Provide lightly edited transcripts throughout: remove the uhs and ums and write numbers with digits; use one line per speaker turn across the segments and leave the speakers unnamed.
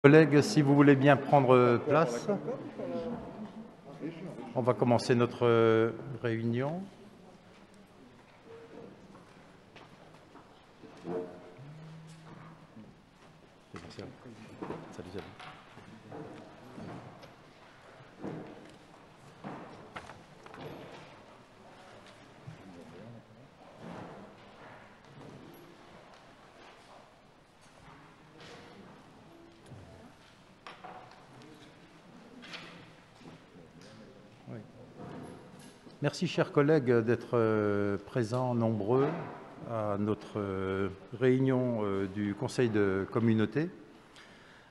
Collègues, si vous voulez bien prendre place, on va commencer notre réunion. Salut, salut. Oui. Merci, chers collègues, d'être présents nombreux à notre réunion du Conseil de communauté.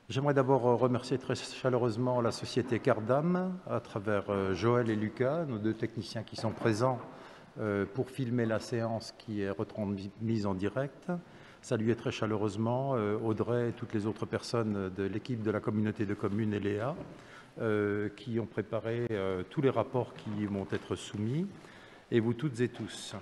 J'aimerais d'abord remercier très chaleureusement la société Cardam, à travers Joël et Lucas, nos deux techniciens qui sont présents pour filmer la séance qui est retransmise en direct. Saluer très chaleureusement Audrey et toutes les autres personnes de l'équipe de la communauté de communes et Léa qui ont préparé tous les rapports qui vont être soumis, et vous toutes et tous.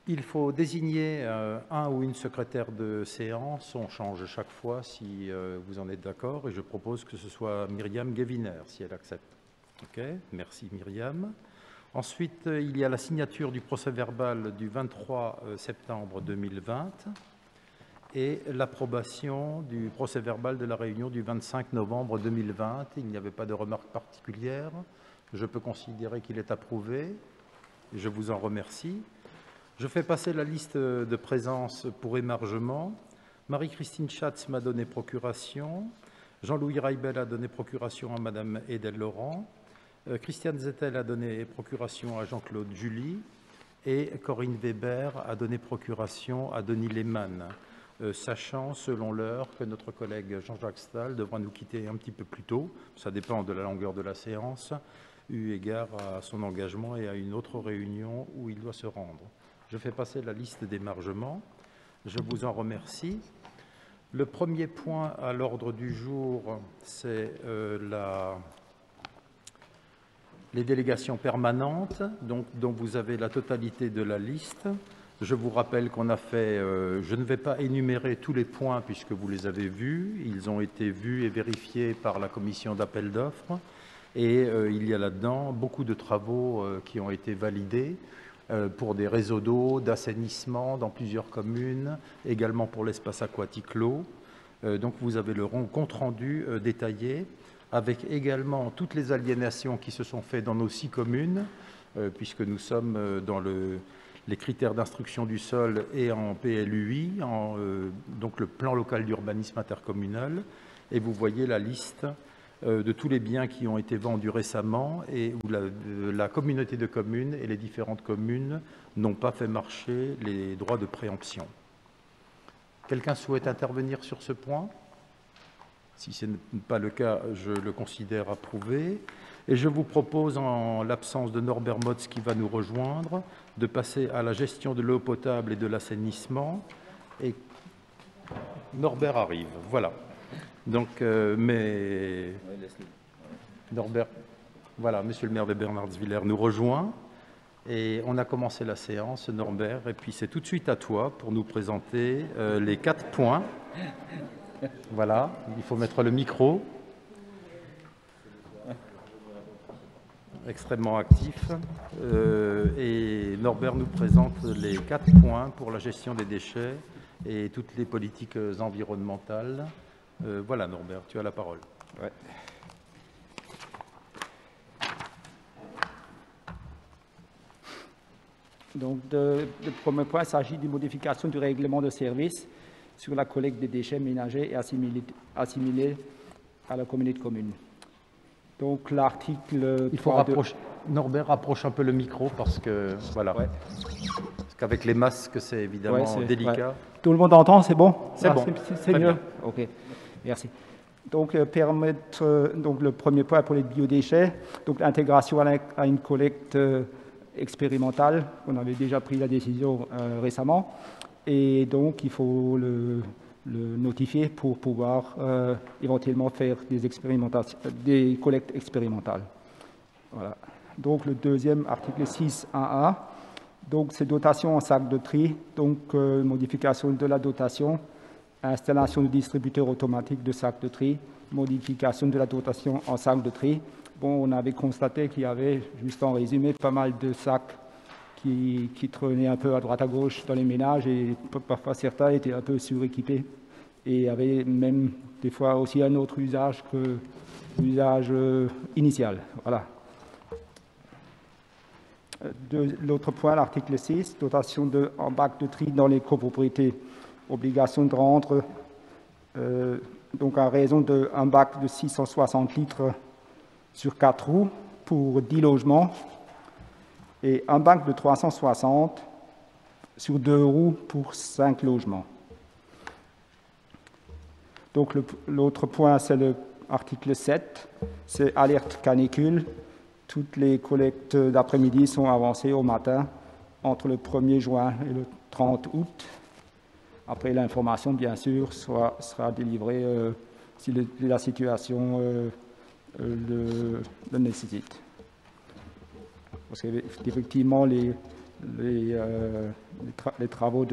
Il faut désigner un ou une secrétaire de séance. On change chaque fois si vous en êtes d'accord, et je propose que ce soit Myriam Gueviner, si elle accepte. Ok, merci Myriam. Ensuite, il y a la signature du procès-verbal du 23 septembre 2020 et l'approbation du procès-verbal de la réunion du 25 novembre 2020. Il n'y avait pas de remarques particulières. Je peux considérer qu'il est approuvé. Je vous en remercie. Je fais passer la liste de présence pour émargement. Marie-Christine Schatz m'a donné procuration. Jean-Louis Raibel a donné procuration à Madame Edel Laurent. Christiane Zettel a donné procuration à Jean-Claude Julie. Et Corinne Weber a donné procuration à Denis Lehmann, sachant, selon l'heure, que notre collègue Jean-Jacques Stahl devra nous quitter un petit peu plus tôt. Ça dépend de la longueur de la séance, eu égard à son engagement et à une autre réunion où il doit se rendre. Je fais passer la liste d'émargement. Je vous en remercie. Le premier point à l'ordre du jour, c'est les délégations permanentes, dont vous avez la totalité de la liste. Je vous rappelle qu'on a fait, je ne vais pas énumérer tous les points puisque vous les avez vus. Ils ont été vus et vérifiés par la commission d'appel d'offres. Et il y a là-dedans beaucoup de travaux qui ont été validés pour des réseaux d'eau, d'assainissement dans plusieurs communes, également pour l'espace aquatique clos. Donc vous avez le compte-rendu détaillé, avec également toutes les aliénations qui se sont faites dans nos 6 communes, puisque nous sommes dans les critères d'instruction du sol et en PLUI, donc le plan local d'urbanisme intercommunal, et vous voyez la liste de tous les biens qui ont été vendus récemment et où la communauté de communes et les différentes communes n'ont pas fait marcher les droits de préemption. Quelqu'un souhaite intervenir sur ce point ? Si ce n'est pas le cas, je le considère approuvé. Et je vous propose, en l'absence de Norbert Motz qui va nous rejoindre, de passer à la gestion de l'eau potable et de l'assainissement. Et Norbert arrive, voilà. Donc, Norbert, voilà, monsieur le maire de Bernardsviller nous rejoint. Et on a commencé la séance, Norbert, et puis c'est tout de suite à toi pour nous présenter les 4 points. Voilà, il faut mettre le micro. Extrêmement actif. Et Norbert nous présente les 4 points pour la gestion des déchets et toutes les politiques environnementales. Voilà Norbert, tu as la parole.
Ouais. Donc, le premier point, il s'agit d'une modification du règlement de service sur la collecte des déchets ménagers et assimilés à la communauté de communes. Donc, l'article...
Il faut rapprocher... Norbert, rapproche un peu le micro parce que, voilà. Ouais. Parce qu'avec les masques, c'est évidemment délicat.
Ouais. Tout le monde entend, c'est bon ?
C'est bon.
C'est mieux. Bien. OK, merci. Donc, donc, le premier point pour les biodéchets, donc l'intégration à une collecte expérimentale. On avait déjà pris la décision récemment. Et donc, il faut le notifier pour pouvoir éventuellement faire des collectes expérimentales. Voilà. Donc, le deuxième, article 6.1a, donc c'est dotation en sac de tri, donc modification de la dotation installation de distributeurs automatiques de sacs de tri, modification de la dotation en sacs de tri. Bon, on avait constaté qu'il y avait, juste en résumé, pas mal de sacs qui traînaient un peu à droite à gauche dans les ménages et parfois certains étaient un peu suréquipés et avaient même des fois aussi un autre usage que l'usage initial. Voilà. L'autre point, l'article 6, dotation en bac de tri dans les copropriétés. Obligation de rendre, donc à raison d'un bac de 660 litres sur 4 roues pour 10 logements et un bac de 360 sur 2 roues pour 5 logements. Donc l'autre point, c'est l'article 7, c'est alerte canicule. Toutes les collectes d'après-midi sont avancées au matin entre le 1er juin et le 30 août. Après, l'information, bien sûr, sera délivrée si la situation le nécessite. Parce qu'effectivement, les travaux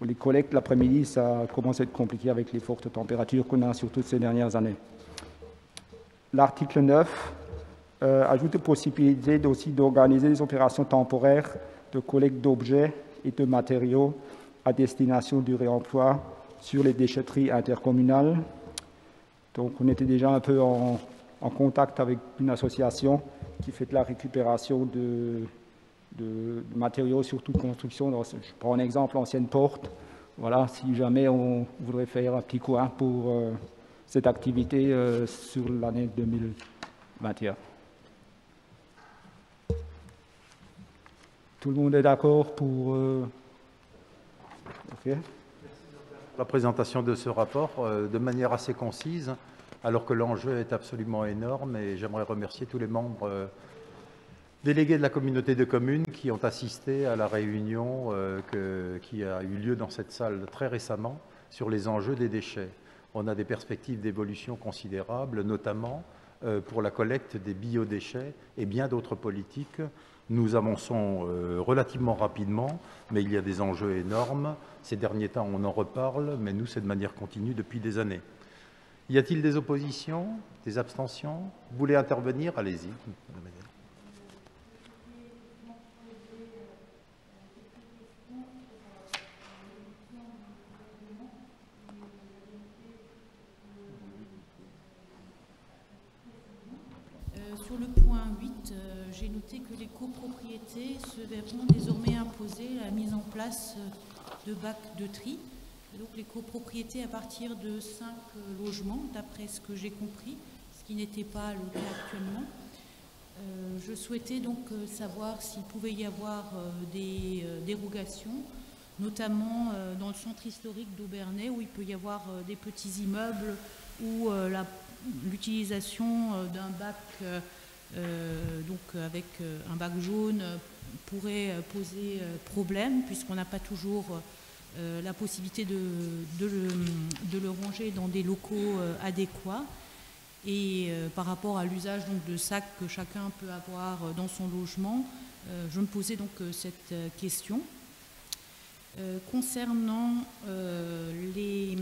les collectes l'après-midi, ça commence à être compliqué avec les fortes températures qu'on a surtout ces dernières années. L'article 9 ajoute la possibilité aussi d'organiser des opérations temporaires de collecte d'objets et de matériaux à destination du réemploi sur les déchetteries intercommunales. Donc on était déjà un peu en contact avec une association qui fait de la récupération de matériaux, surtout de construction. Je prends un exemple, l'ancienne porte. Voilà, si jamais on voudrait faire un petit coin pour cette activité sur l'année 2021. Tout le monde est d'accord pour... OK.
La présentation de ce rapport de manière assez concise, alors que l'enjeu est absolument énorme, et j'aimerais remercier tous les membres délégués de la communauté de communes qui ont assisté à la réunion qui a eu lieu dans cette salle très récemment sur les enjeux des déchets. On a des perspectives d'évolution considérables, notamment pour la collecte des biodéchets et bien d'autres politiques. Nous avançons relativement rapidement, mais il y a des enjeux énormes. Ces derniers temps, on en reparle, mais nous, c'est de manière continue depuis des années. Y a-t-il des oppositions, des abstentions? Vous voulez intervenir? Allez-y.
Sur le point 8, j'ai noté que les copropriétés se verront désormais imposer la mise en place de bacs de tri. Et donc les copropriétés à partir de 5 logements, d'après ce que j'ai compris, ce qui n'était pas le cas actuellement. Je souhaitais donc savoir s'il pouvait y avoir des dérogations, notamment dans le centre historique d'Aubernais, où il peut y avoir des petits immeubles où l'utilisation d'un bac, donc avec un bac jaune, pourrait poser problème, puisqu'on n'a pas toujours la possibilité de le ranger dans des locaux adéquats. Et par rapport à l'usage de sacs que chacun peut avoir dans son logement, je me posais donc cette question. Concernant les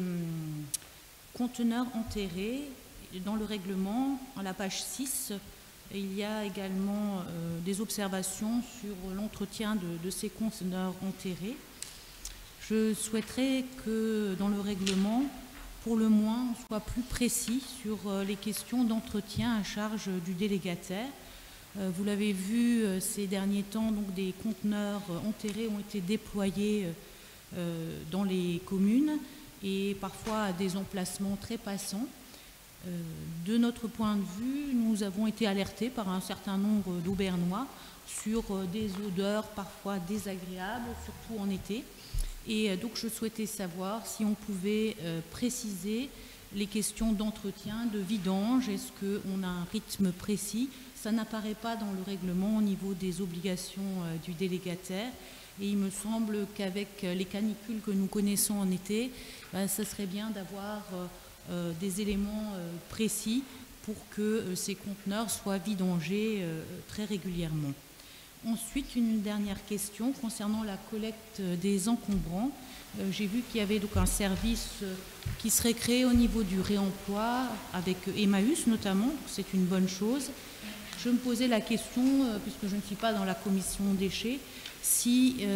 conteneurs enterrés, dans le règlement, à la page 6, il y a également des observations sur l'entretien de ces conteneurs enterrés. Je souhaiterais que dans le règlement, pour le moins, on soit plus précis sur les questions d'entretien à charge du délégataire. Vous l'avez vu ces derniers temps, donc des conteneurs enterrés ont été déployés dans les communes et parfois à des emplacements très passants. De notre point de vue, nous avons été alertés par un certain nombre d'Aubernois sur des odeurs parfois désagréables, surtout en été. Et donc je souhaitais savoir si on pouvait préciser les questions d'entretien, de vidange. Est-ce qu'on a un rythme précis? Ça n'apparaît pas dans le règlement au niveau des obligations du délégataire. Et il me semble qu'avec les canicules que nous connaissons en été, ça serait bien d'avoir des éléments précis pour que ces conteneurs soient vidangés très régulièrement. Ensuite, une dernière question concernant la collecte des encombrants. J'ai vu qu'il y avait donc un service qui serait créé au niveau du réemploi avec Emmaüs notamment, c'est une bonne chose. Je me posais la question, puisque je ne suis pas dans la commission déchets, si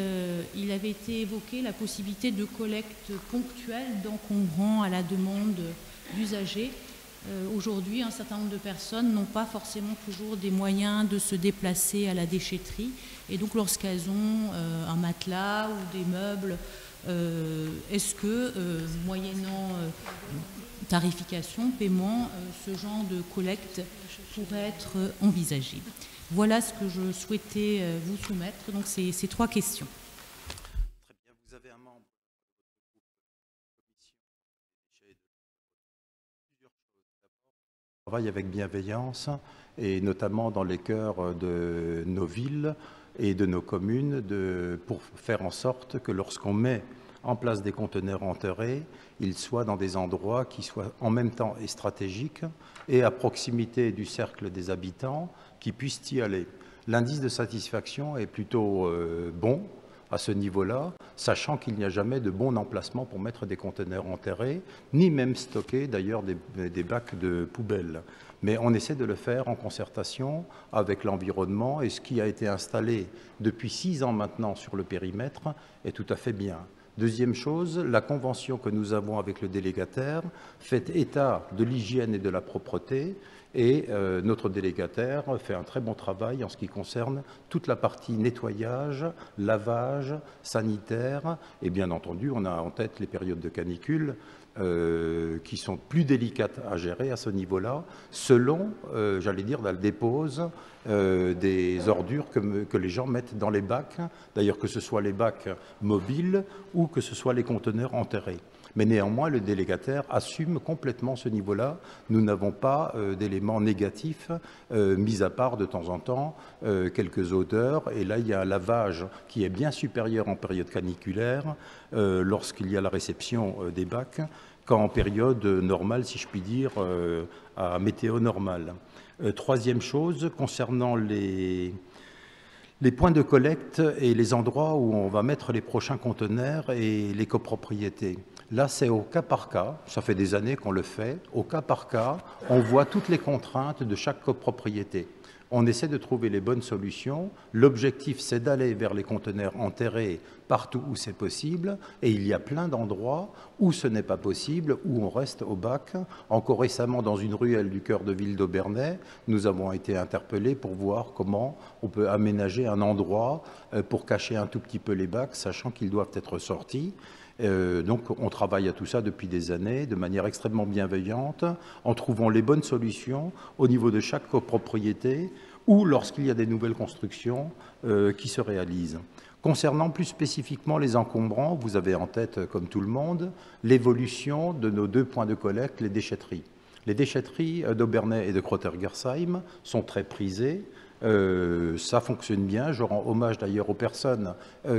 il avait été évoqué la possibilité de collecte ponctuelle d'encombrants à la demande d'usagers. Aujourd'hui, un certain nombre de personnes n'ont pas forcément toujours des moyens de se déplacer à la déchetterie. Et donc, lorsqu'elles ont un matelas ou des meubles, est-ce que, moyennant tarification, paiement, ce genre de collecte pourrait être envisagé? Voilà ce que je souhaitais vous soumettre. Donc, ces 3 questions.
Très bien. Vous avez un membre de votre commission plusieurs choses. D'abord, on travaille avec bienveillance et notamment dans les cœurs de nos villes et de nos communes pour faire en sorte que lorsqu'on met en place des conteneurs enterrés, ils soient dans des endroits qui soient en même temps et stratégiques et à proximité du cercle des habitants qui puissent y aller. L'indice de satisfaction est plutôt bon à ce niveau-là, sachant qu'il n'y a jamais de bon emplacement pour mettre des conteneurs enterrés, ni même stocker d'ailleurs des bacs de poubelles. Mais on essaie de le faire en concertation avec l'environnement et ce qui a été installé depuis 6 ans maintenant sur le périmètre est tout à fait bien. Deuxième chose, la convention que nous avons avec le délégataire fait état de l'hygiène et de la propreté et notre délégataire fait un très bon travail en ce qui concerne toute la partie nettoyage, lavage, sanitaire et bien entendu on a en tête les périodes de canicule qui sont plus délicates à gérer à ce niveau-là, selon, j'allais dire, la dépose des ordures que les gens mettent dans les bacs, d'ailleurs que ce soit les bacs mobiles ou que ce soit les conteneurs enterrés. Mais néanmoins, le délégataire assume complètement ce niveau-là. Nous n'avons pas d'éléments négatifs, mis à part de temps en temps quelques odeurs. Et là, il y a un lavage qui est bien supérieur en période caniculaire lorsqu'il y a la réception des bacs qu'en période normale, si je puis dire, à météo normale. Troisième chose, concernant les points de collecte et les endroits où on va mettre les prochains conteneurs et les copropriétés. Là, c'est au cas par cas, ça fait des années qu'on le fait, au cas par cas, on voit toutes les contraintes de chaque copropriété. On essaie de trouver les bonnes solutions. L'objectif, c'est d'aller vers les conteneurs enterrés partout où c'est possible. Et il y a plein d'endroits où ce n'est pas possible, où on reste au bac. Encore récemment, dans une ruelle du cœur de ville d'Aubernais, nous avons été interpellés pour voir comment on peut aménager un endroit pour cacher un tout petit peu les bacs, sachant qu'ils doivent être sortis. Donc on travaille à tout ça depuis des années de manière extrêmement bienveillante en trouvant les bonnes solutions au niveau de chaque copropriété ou lorsqu'il y a des nouvelles constructions qui se réalisent. Concernant plus spécifiquement les encombrants, vous avez en tête, comme tout le monde, l'évolution de nos 2 points de collecte, les déchetteries. Les déchetteries d'Aubernais et de Crotter-Gersheim sont très prisées. Ça fonctionne bien. Je rends hommage d'ailleurs aux personnes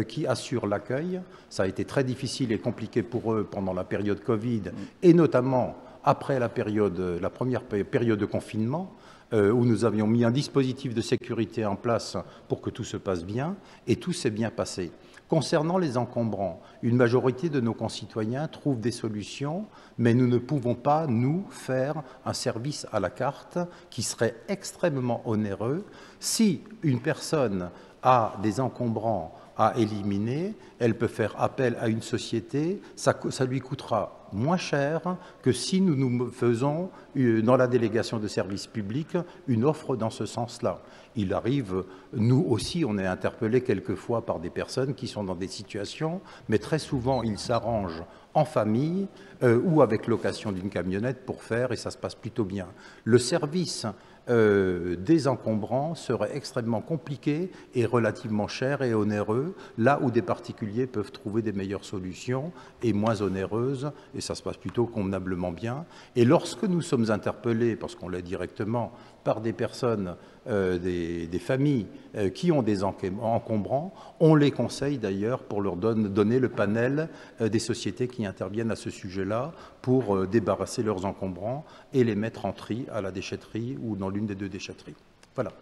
qui assurent l'accueil. Ça a été très difficile et compliqué pour eux pendant la période Covid et notamment après la première période de confinement où nous avions mis un dispositif de sécurité en place pour que tout se passe bien et tout s'est bien passé. Concernant les encombrants, une majorité de nos concitoyens trouvent des solutions, mais nous ne pouvons pas, nous, faire un service à la carte qui serait extrêmement onéreux. Si une personne a des encombrants à éliminer, elle peut faire appel à une société, ça lui coûtera moins cher que si nous faisons, dans la délégation de services publics, une offre dans ce sens-là. Il arrive, nous aussi, on est interpellés quelquefois par des personnes qui sont dans des situations, mais très souvent, ils s'arrangent en famille ou avec location d'une camionnette pour faire, et ça se passe plutôt bien. Le service des encombrants serait extrêmement compliqué et relativement cher et onéreux, là où des particuliers peuvent trouver des meilleures solutions et moins onéreuses, et ça se passe plutôt convenablement bien. Et lorsque nous sommes interpellés, parce qu'on l'est directement, par des personnes, des familles qui ont des encombrants, on les conseille d'ailleurs pour leur donner le panel des sociétés qui interviennent à ce sujet-là pour débarrasser leurs encombrants et les mettre en tri à la déchetterie ou dans l'une des 2 déchetteries. Voilà.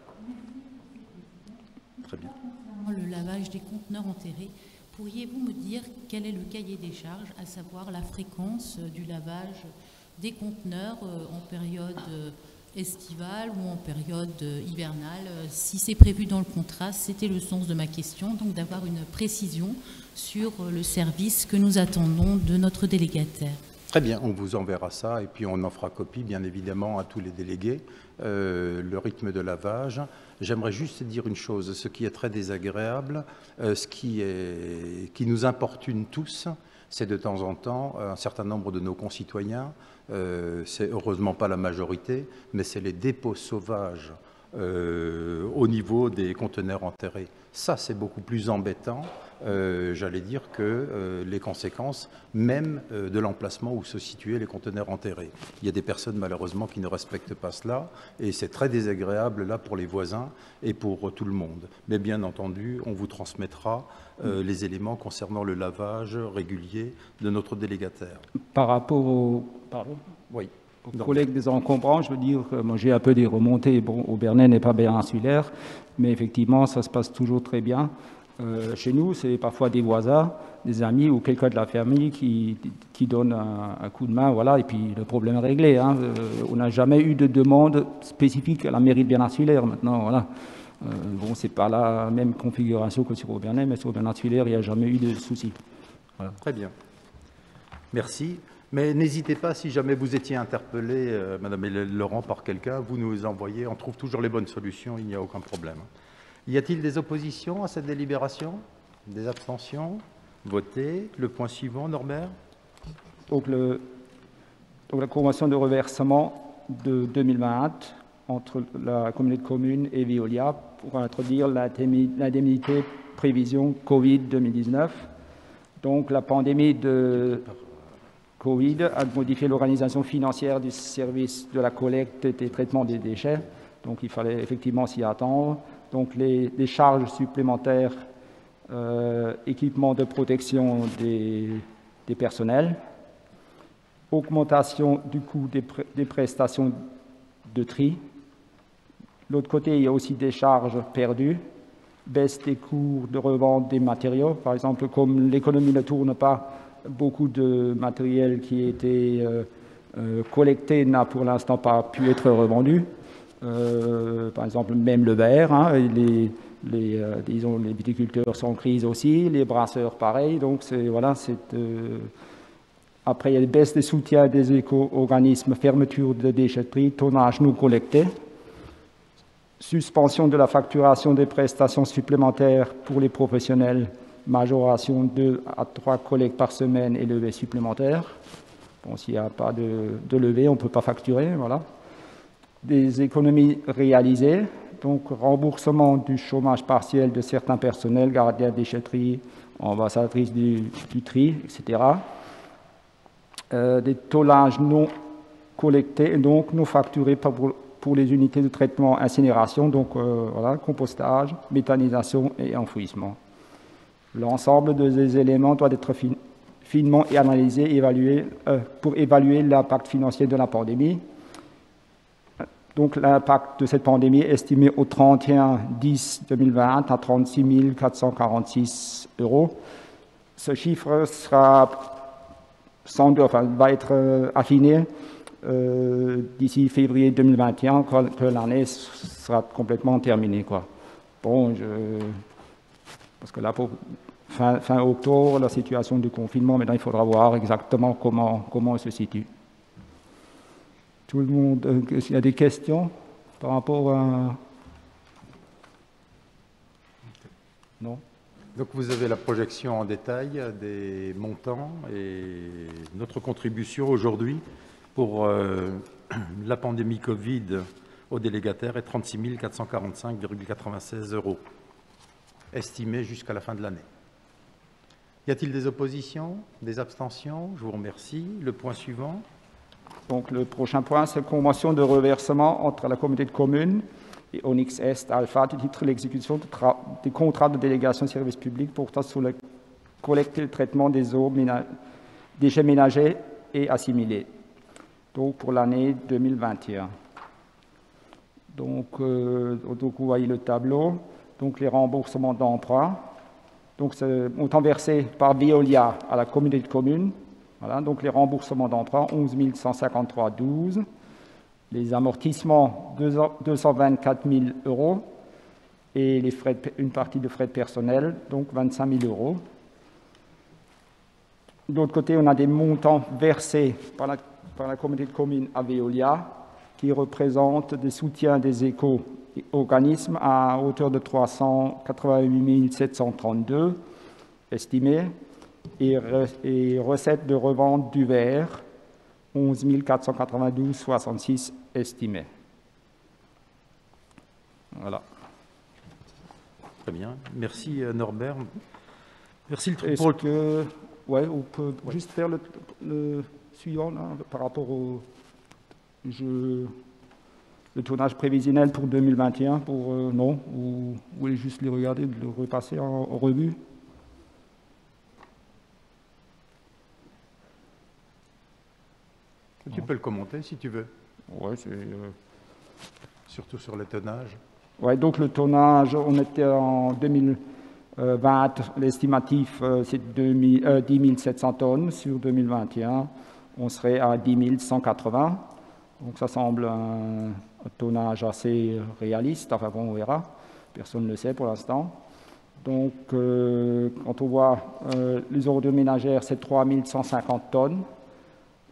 Très bien.
Concernant le lavage des conteneurs enterrés, pourriez-vous me dire quel est le cahier des charges, à savoir la fréquence du lavage des conteneurs en période estivale ou en période hivernale? Si c'est prévu dans le contrat, c'était le sens de ma question, donc d'avoir une précision sur le service que nous attendons de notre délégataire.
Très bien, on vous enverra ça et puis on en fera copie, bien évidemment, à tous les délégués. Le rythme de lavage. J'aimerais juste dire une chose, ce qui est très désagréable, ce qui nous importune tous, c'est de temps en temps, un certain nombre de nos concitoyens, c'est heureusement pas la majorité, mais c'est les dépôts sauvages au niveau des conteneurs enterrés. Ça, c'est beaucoup plus embêtant, j'allais dire, que les conséquences même de l'emplacement où se situaient les conteneurs enterrés. Il y a des personnes, malheureusement, qui ne respectent pas cela, et c'est très désagréable, là, pour les voisins et pour tout le monde. Mais bien entendu, on vous transmettra les éléments concernant le lavage régulier de notre délégataire.
Par rapport au... Pardon ?
Oui.
Aux collègues des encombrants, je veux dire que moi j'ai un peu des remontées. Bon, Aubernais n'est pas bien insulaire, mais effectivement, ça se passe toujours très bien. Chez nous, c'est parfois des voisins, des amis ou quelqu'un de la famille qui donne un coup de main, voilà, et puis le problème est réglé. Hein. On n'a jamais eu de demande spécifique à la mairie de Bern-Insulaire maintenant, voilà. Bon, c'est pas la même configuration que sur Aubernais, mais sur Bern-Insulaire, il n'y a jamais eu de soucis. Voilà.
Très bien. Merci. Mais n'hésitez pas, si jamais vous étiez interpellé, Madame Hélène Laurent, par quelqu'un, vous nous envoyez, on trouve toujours les bonnes solutions, il n'y a aucun problème. Y a-t-il des oppositions à cette délibération? Des abstentions? Votez. Le point suivant, Norbert.
Donc la convention de reversement de 2020 entre la communauté de communes et Veolia pour introduire l'indemnité prévision Covid 2019. Donc la pandémie de Covid a modifié l'organisation financière du service de la collecte et traitement des déchets. Donc il fallait effectivement s'y attendre. Donc les charges supplémentaires, équipement de protection des personnels, augmentation du coût des prestations de tri. De l'autre côté, il y a aussi des charges perdues, baisse des coûts de revente des matériaux. Par exemple, comme l'économie ne tourne pas, beaucoup de matériel qui a été collecté n'a pour l'instant pas pu être revendu. Par exemple, même le verre, hein, disons, les viticulteurs sont en crise aussi, les brasseurs pareil. Donc, voilà, après, il y a des baisses des soutiens des éco-organismes, fermeture de déchetterie, tonnage non collecté, suspension de la facturation des prestations supplémentaires pour les professionnels, majoration de 2 à 3 collectes par semaine et levée supplémentaire. Bon, s'il n'y a pas de levée, on ne peut pas facturer, voilà. Des économies réalisées, donc remboursement du chômage partiel de certains personnels, gardiens de déchetterie, ambassadrices du tri, etc. Des tollages non collectés et donc non facturés pour les unités de traitement incinération, donc voilà, compostage, méthanisation et enfouissement. L'ensemble des éléments doit être finement analysé et évalué pour évaluer l'impact financier de la pandémie. Donc l'impact de cette pandémie est estimé au 31/10/2020 à 36 446 €. Ce chiffre va être affiné d'ici février 2021, quand l'année sera complètement terminée, quoi. Bon, parce que là, pour fin octobre, la situation du confinement, maintenant il faudra voir exactement comment elle se situe. Tout le monde, il y a des questions par rapport à... Non?
Donc vous avez la projection en détail des montants et notre contribution aujourd'hui pour la pandémie Covid aux délégataires est 36 445,96 €, estimés jusqu'à la fin de l'année. Y a-t-il des oppositions, des abstentions? Je vous remercie. Le point suivant.
Donc le prochain point, c'est la convention de reversement entre la communauté de communes et Onyx Est Alpha du titre de l'exécution des contrats de délégation de services publics portant sur la collecte et le traitement des eaux, déchets ménagers et assimilés. Donc pour l'année 2021. Donc vous voyez le tableau. donc les remboursements d'emprunt. Donc, c'est montant versé par Veolia à la communauté de communes. Voilà, donc les remboursements d'emprunt, 11 153,12. Les amortissements, 224 000 euros. Et les frais une partie de frais de personnel, donc 25 000 euros. De l'autre côté, on a des montants versés par la communauté de communes à Veolia qui représentent des soutiens des éco-organismes à hauteur de 388 732 estimés et recettes de revente du verre, 11 492,66 estimés. Voilà.
Très bien. Merci Norbert. Merci
Est-ce que... Ouais, on peut juste faire le suivant là, par rapport au le tournage prévisionnel pour 2021. Non, vous voulez juste les regarder, le repasser en revue?
Tu peux le commenter si tu veux.
Ouais, c'est...
Surtout sur le tonnage.
Ouais, donc le tonnage, on était en 2020, l'estimatif c'est 10 700 tonnes. Sur 2021, on serait à 10 180. Donc ça semble un tonnage assez réaliste. Enfin bon, on verra. Personne ne le sait pour l'instant. Donc quand on voit les ordures ménagères, c'est 3 150 tonnes.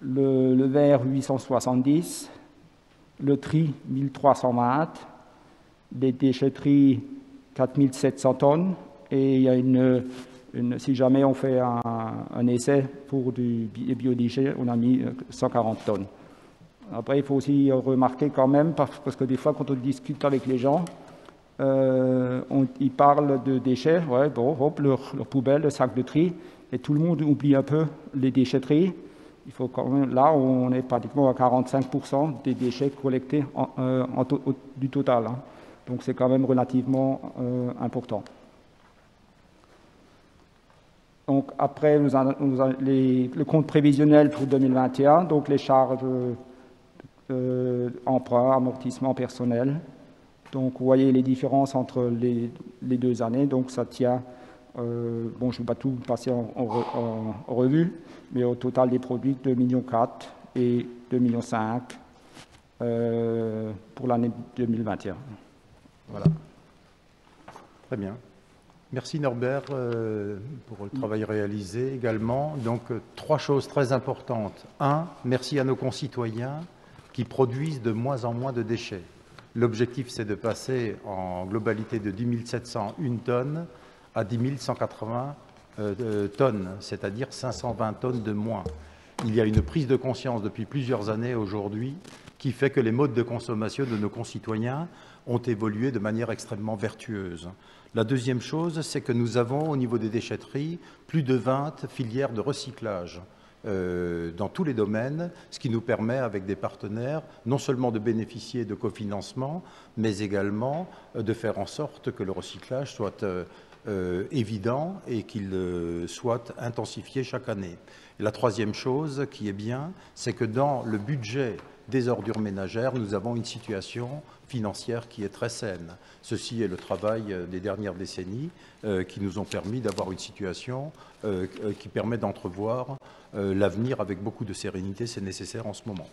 Le verre, 870. Le tri, 1320. Des déchetteries, 4700 tonnes. Et il y a si jamais on fait un essai pour des biodéchets, on a mis 140 tonnes. Après, il faut aussi remarquer quand même, parce que des fois, quand on discute avec les gens, ils parlent de déchets, ouais, bon, hop, leur poubelle, le sac de tri, et tout le monde oublie un peu les déchetteries. Il faut quand même, là, on est pratiquement à 45% des déchets collectés du total. Hein. Donc, c'est quand même relativement important. Donc, après, le compte prévisionnel pour 2021, donc les charges emprunt, amortissement personnel. Donc, vous voyez les différences entre les deux années. Donc, ça tient, bon, je ne vais pas tout passer en revue, mais au total des produits, 2,4 millions et 2,5 millions pour l'année 2021. Voilà.
Très bien. Merci Norbert pour le travail réalisé également. Donc, 3 choses très importantes. 1, merci à nos concitoyens qui produisent de moins en moins de déchets. L'objectif, c'est de passer en globalité de 10 701 tonnes à 10 180 tonnes, c'est-à-dire 520 tonnes de moins. Il y a une prise de conscience depuis plusieurs années aujourd'hui qui fait que les modes de consommation de nos concitoyens ont évolué de manière extrêmement vertueuse. La deuxième chose, c'est que nous avons au niveau des déchetteries plus de 20 filières de recyclage dans tous les domaines, ce qui nous permet avec des partenaires non seulement de bénéficier de cofinancement, mais également de faire en sorte que le recyclage soit évident et qu'il soit intensifié chaque année. Et la troisième chose qui est bien, c'est que dans le budget des ordures ménagères, nous avons une situation financière qui est très saine. Ceci est le travail des dernières décennies qui nous ont permis d'avoir une situation qui permet d'entrevoir l'avenir avec beaucoup de sérénité, c'est nécessaire en ce moment.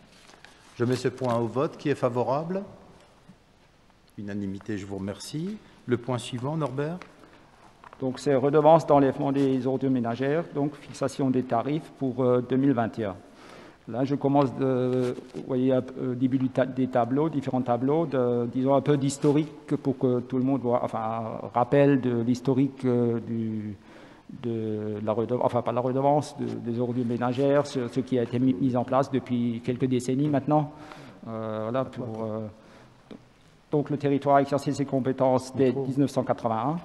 Je mets ce point au vote. Qui est favorable? Unanimité, je vous remercie. Le point suivant, Norbert?
Donc, c'est redevance d'enlèvement des ordures ménagères, donc fixation des tarifs pour 2021. Là, je commence vous voyez, au début des tableaux, différents tableaux, disons un peu d'historique pour que tout le monde voit, enfin, rappel de l'historique de la redevance, enfin pas la redevance, des ordures ménagères, ce qui a été mis en place depuis quelques décennies maintenant. Voilà, donc le territoire a exercé ses compétences dès 1981.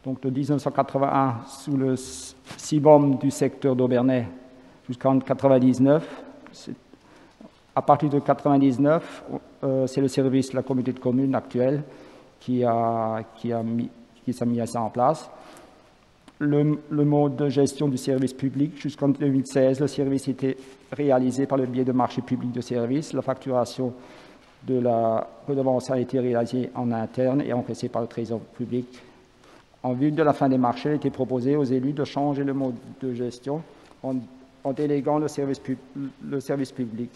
Donc de 1981 sous le CIBOM du secteur d'Aubernais jusqu'en 1999. À partir de 1999, c'est le service de la communauté de communes actuelle qui s'est mis à ça en place. Le mode de gestion du service public, jusqu'en 2016, le service était réalisé par le biais de marché public de services. La facturation de la redevance a été réalisée en interne et encaissée par le Trésor public. En vue de la fin des marchés, il a été proposé aux élus de changer le mode de gestion en déléguant le service public.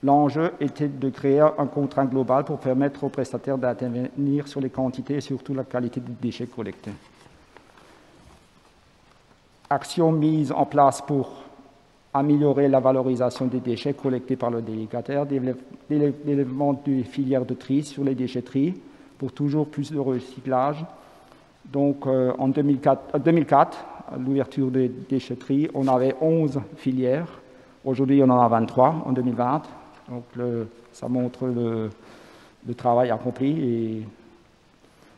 L'enjeu était de créer un contrat global pour permettre aux prestataires d'intervenir sur les quantités et surtout la qualité des déchets collectés. Actions mises en place pour améliorer la valorisation des déchets collectés par le délégataire, développement des filières de tri sur les déchetteries pour toujours plus de recyclage. Donc en 2004, à l'ouverture des déchetteries, on avait 11 filières. Aujourd'hui, on en a 23 en 2020. Donc ça montre le travail accompli. Et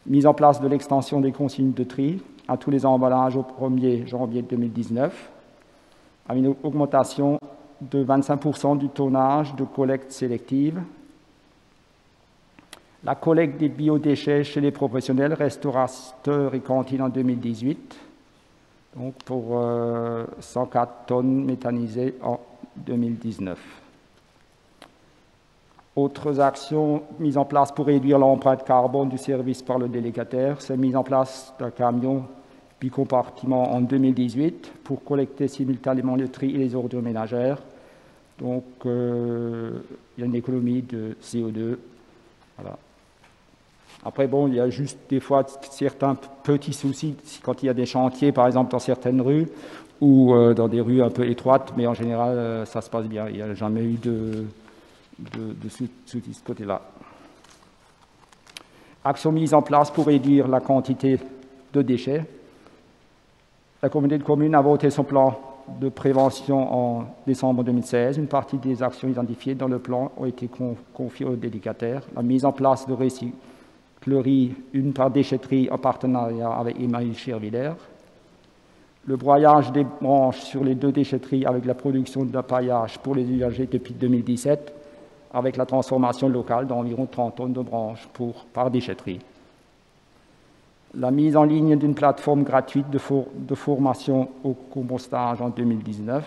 mise en place de l'extension des consignes de tri à tous les emballages au 1er janvier 2019, avec une augmentation de 25% du tonnage de collecte sélective. La collecte des biodéchets chez les professionnels, restaurateurs et cantines en 2018, donc pour 104 tonnes méthanisées en 2019. Autres actions mises en place pour réduire l'empreinte carbone du service par le délégataire, c'est mise en place d'un camion bicompartiment en 2018 pour collecter simultanément le tri et les ordures ménagères. Donc, il y a une économie de CO2. Voilà. Après, bon, il y a juste des fois certains petits soucis quand il y a des chantiers, par exemple dans certaines rues ou dans des rues un peu étroites, mais en général, ça se passe bien. Il n'y a jamais eu de soucis de ce côté-là. Actions mises en place pour réduire la quantité de déchets. La communauté de communes a voté son plan de prévention en décembre 2016. Une partie des actions identifiées dans le plan ont été confiées aux délégataires. La mise en place de recycleries, une par déchetterie en partenariat avec Emmaüs Chervillers. Le broyage des branches sur les 2 déchetteries avec la production d'appaillage pour les usagers depuis 2017, avec la transformation locale d'environ 30 tonnes de branches par déchetterie. La mise en ligne d'une plateforme gratuite de formation au compostage en 2019.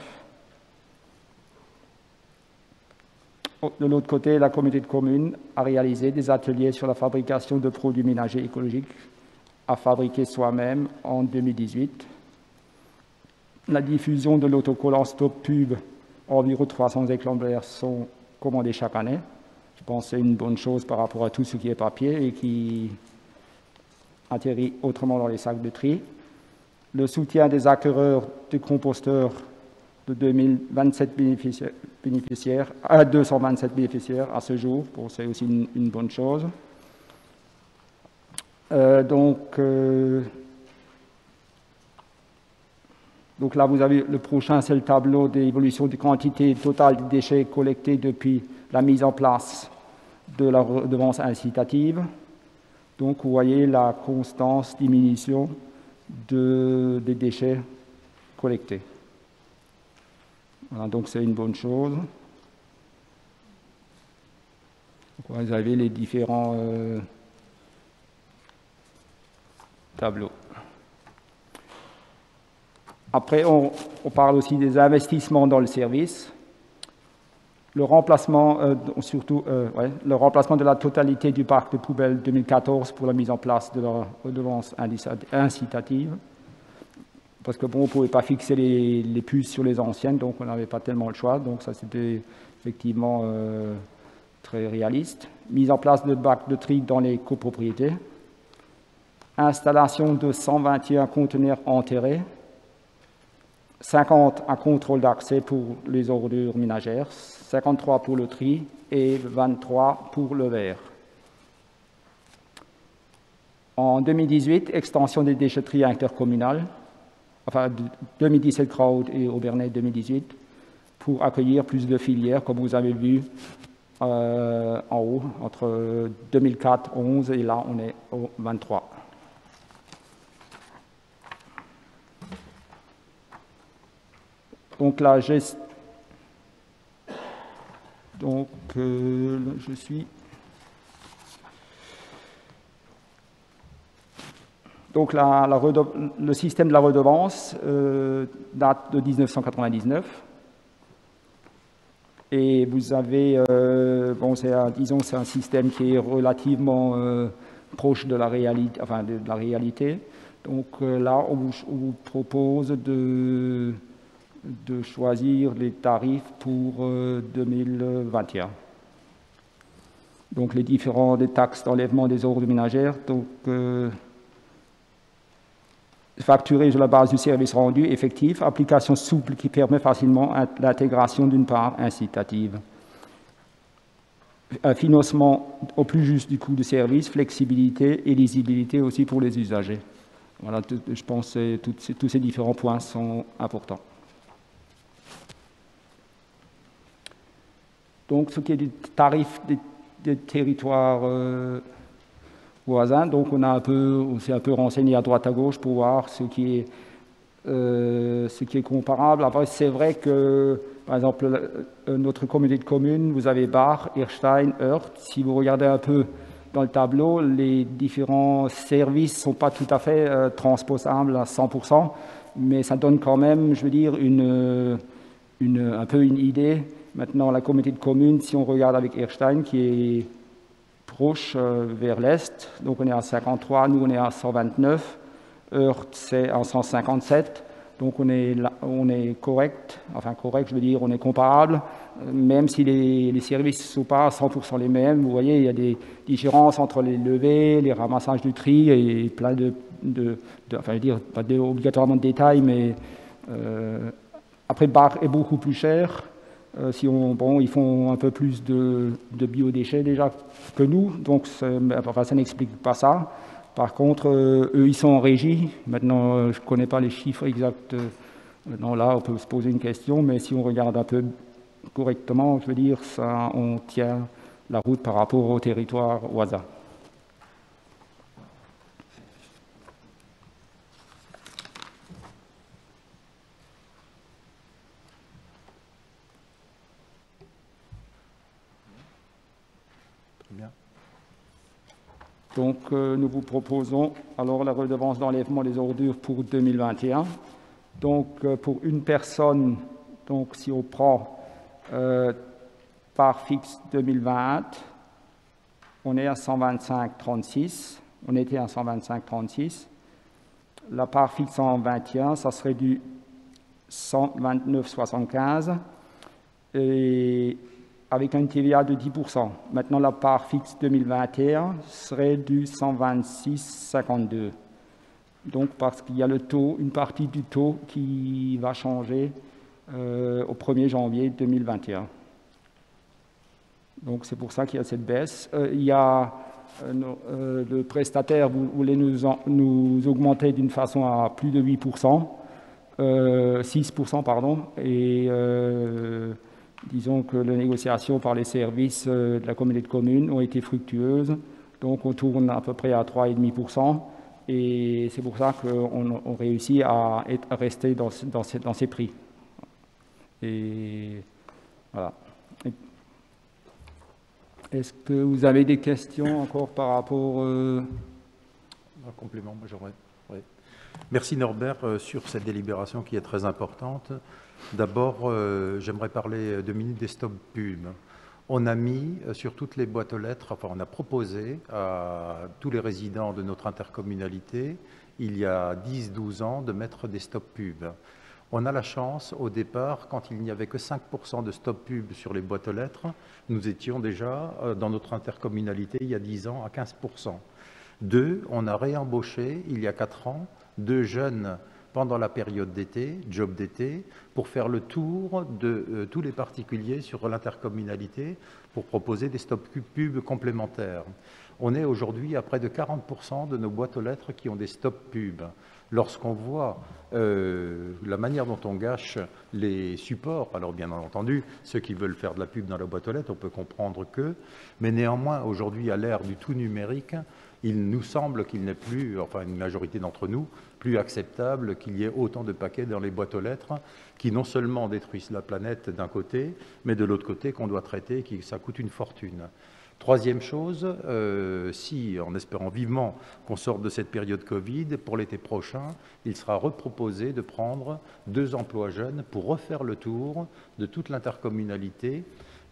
De l'autre côté, la communauté de communes a réalisé des ateliers sur la fabrication de produits ménagers écologiques à fabriquer soi-même en 2018. La diffusion de l'autocollant Stop Pub, environ 300 exemplaires sont commandés chaque année. Je pense que c'est une bonne chose par rapport à tout ce qui est papier et qui atterrit autrement dans les sacs de tri. Le soutien des acquéreurs de composteurs de 227 bénéficiaires à 227 bénéficiaires à ce jour, bon, c'est aussi une bonne chose. Donc là, vous avez le prochain, c'est le tableau d'évolution des quantités totales de déchets collectés depuis la mise en place de la redevance incitative. Donc, vous voyez la constante diminution des déchets collectés. Voilà, donc, c'est une bonne chose. Donc, vous avez les différents tableaux. Après, on parle aussi des investissements dans le service. Le remplacement, le remplacement de la totalité du parc de poubelles 2014 pour la mise en place de la redevance incitative. Parce que bon, on ne pouvait pas fixer les puces sur les anciennes, donc on n'avait pas tellement le choix. Donc ça, c'était effectivement très réaliste. Mise en place de bacs de tri dans les copropriétés. Installation de 121 conteneurs enterrés. 50 à contrôle d'accès pour les ordures ménagères, 53 pour le tri et 23 pour le verre. En 2018, extension des déchetteries intercommunales, enfin 2017 Crowd et Aubernais 2018, pour accueillir plus de filières, comme vous avez vu en haut, entre 2004 11 et là on est au 23. Donc là, je suis... Donc le système de la redevance date de 1999. Et vous avez, bon, disons, c'est un système qui est relativement proche de la réalité, enfin de la réalité. Donc là, on vous propose de choisir les tarifs pour 2021. Donc les différentes taxes d'enlèvement des ordures ménagères, donc facturées sur la base du service rendu effectif, application souple qui permet facilement l'intégration d'une part incitative. Un financement au plus juste du coût de service, flexibilité et lisibilité aussi pour les usagers. Voilà, je pense que tous ces différents points sont importants. Donc, ce qui est du tarif des territoires voisins, donc on s'est un peu renseigné à droite à gauche pour voir ce qui est comparable. Après, c'est vrai que, par exemple, notre communauté de communes, vous avez Bar, Erstein, Heurt. Si vous regardez un peu dans le tableau, les différents services ne sont pas tout à fait transposables à 100%, mais ça donne quand même, je veux dire, un peu une idée. Maintenant, la communauté de communes, si on regarde avec Erstein, qui est proche vers l'est, donc on est à 53, nous on est à 129, Heurt c'est à 157, donc on est correct, enfin correct, je veux dire, on est comparable, même si les services ne sont pas à 100% les mêmes. Vous voyez, il y a des différences entre les levées, les ramassages du tri et plein enfin je veux dire, pas obligatoirement de détails, mais après Bar est beaucoup plus cher. Ils font un peu plus de biodéchets déjà que nous, donc enfin, ça n'explique pas ça. Par contre, eux, ils sont en régie. Maintenant, je ne connais pas les chiffres exacts. Non, là, on peut se poser une question, mais si on regarde un peu correctement, je veux dire, on tient la route par rapport au territoire voisin.
Bien.
Donc, nous vous proposons alors la redevance d'enlèvement des ordures pour 2021. Donc, pour une personne, donc si on prend part fixe 2020, on est à 125,36. On était à 125,36. La part fixe en 21, ça serait du 129,75. Et avec un TVA de 10%. Maintenant, la part fixe 2021 serait du 126,52. Donc, parce qu'il y a le taux, une partie du taux qui va changer au 1er janvier 2021. Donc, c'est pour ça qu'il y a cette baisse. Il y a le prestataire voulait nous augmenter d'une façon à plus de 8%, 6%, pardon, et disons que les négociations par les services de la communauté de communes ont été fructueuses, donc on tourne à peu près à 3,5%, et c'est pour ça qu'on réussit à rester dans ces prix. Et voilà. Est-ce que vous avez des questions encore par rapport...
Un complément, moi j'aurais... Oui. Merci Norbert sur cette délibération qui est très importante. D'abord, j'aimerais parler 2 minutes des stop pubs. On a mis sur toutes les boîtes aux lettres, enfin on a proposé à tous les résidents de notre intercommunalité, il y a 10-12 ans, de mettre des stop pubs. On a la chance, au départ, quand il n'y avait que 5% de stop pubs sur les boîtes aux lettres, nous étions déjà dans notre intercommunalité il y a 10 ans à 15%. On a réembauché il y a 4 ans 2 jeunes pendant la période d'été, job d'été, pour faire le tour de tous les particuliers sur l'intercommunalité pour proposer des stop pubs complémentaires. On est aujourd'hui à près de 40% de nos boîtes aux lettres qui ont des stop pubs. Lorsqu'on voit la manière dont on gâche les supports, alors bien entendu, ceux qui veulent faire de la pub dans la boîte aux lettres, on peut comprendre que, mais néanmoins, aujourd'hui, à l'ère du tout numérique, il nous semble qu'il n'est plus, enfin une majorité d'entre nous, plus acceptable qu'il y ait autant de paquets dans les boîtes aux lettres qui non seulement détruisent la planète d'un côté, mais de l'autre côté qu'on doit traiter, ça coûte une fortune. Troisième chose, en espérant vivement qu'on sorte de cette période Covid, pour l'été prochain, il sera reproposé de prendre 2 emplois jeunes pour refaire le tour de toute l'intercommunalité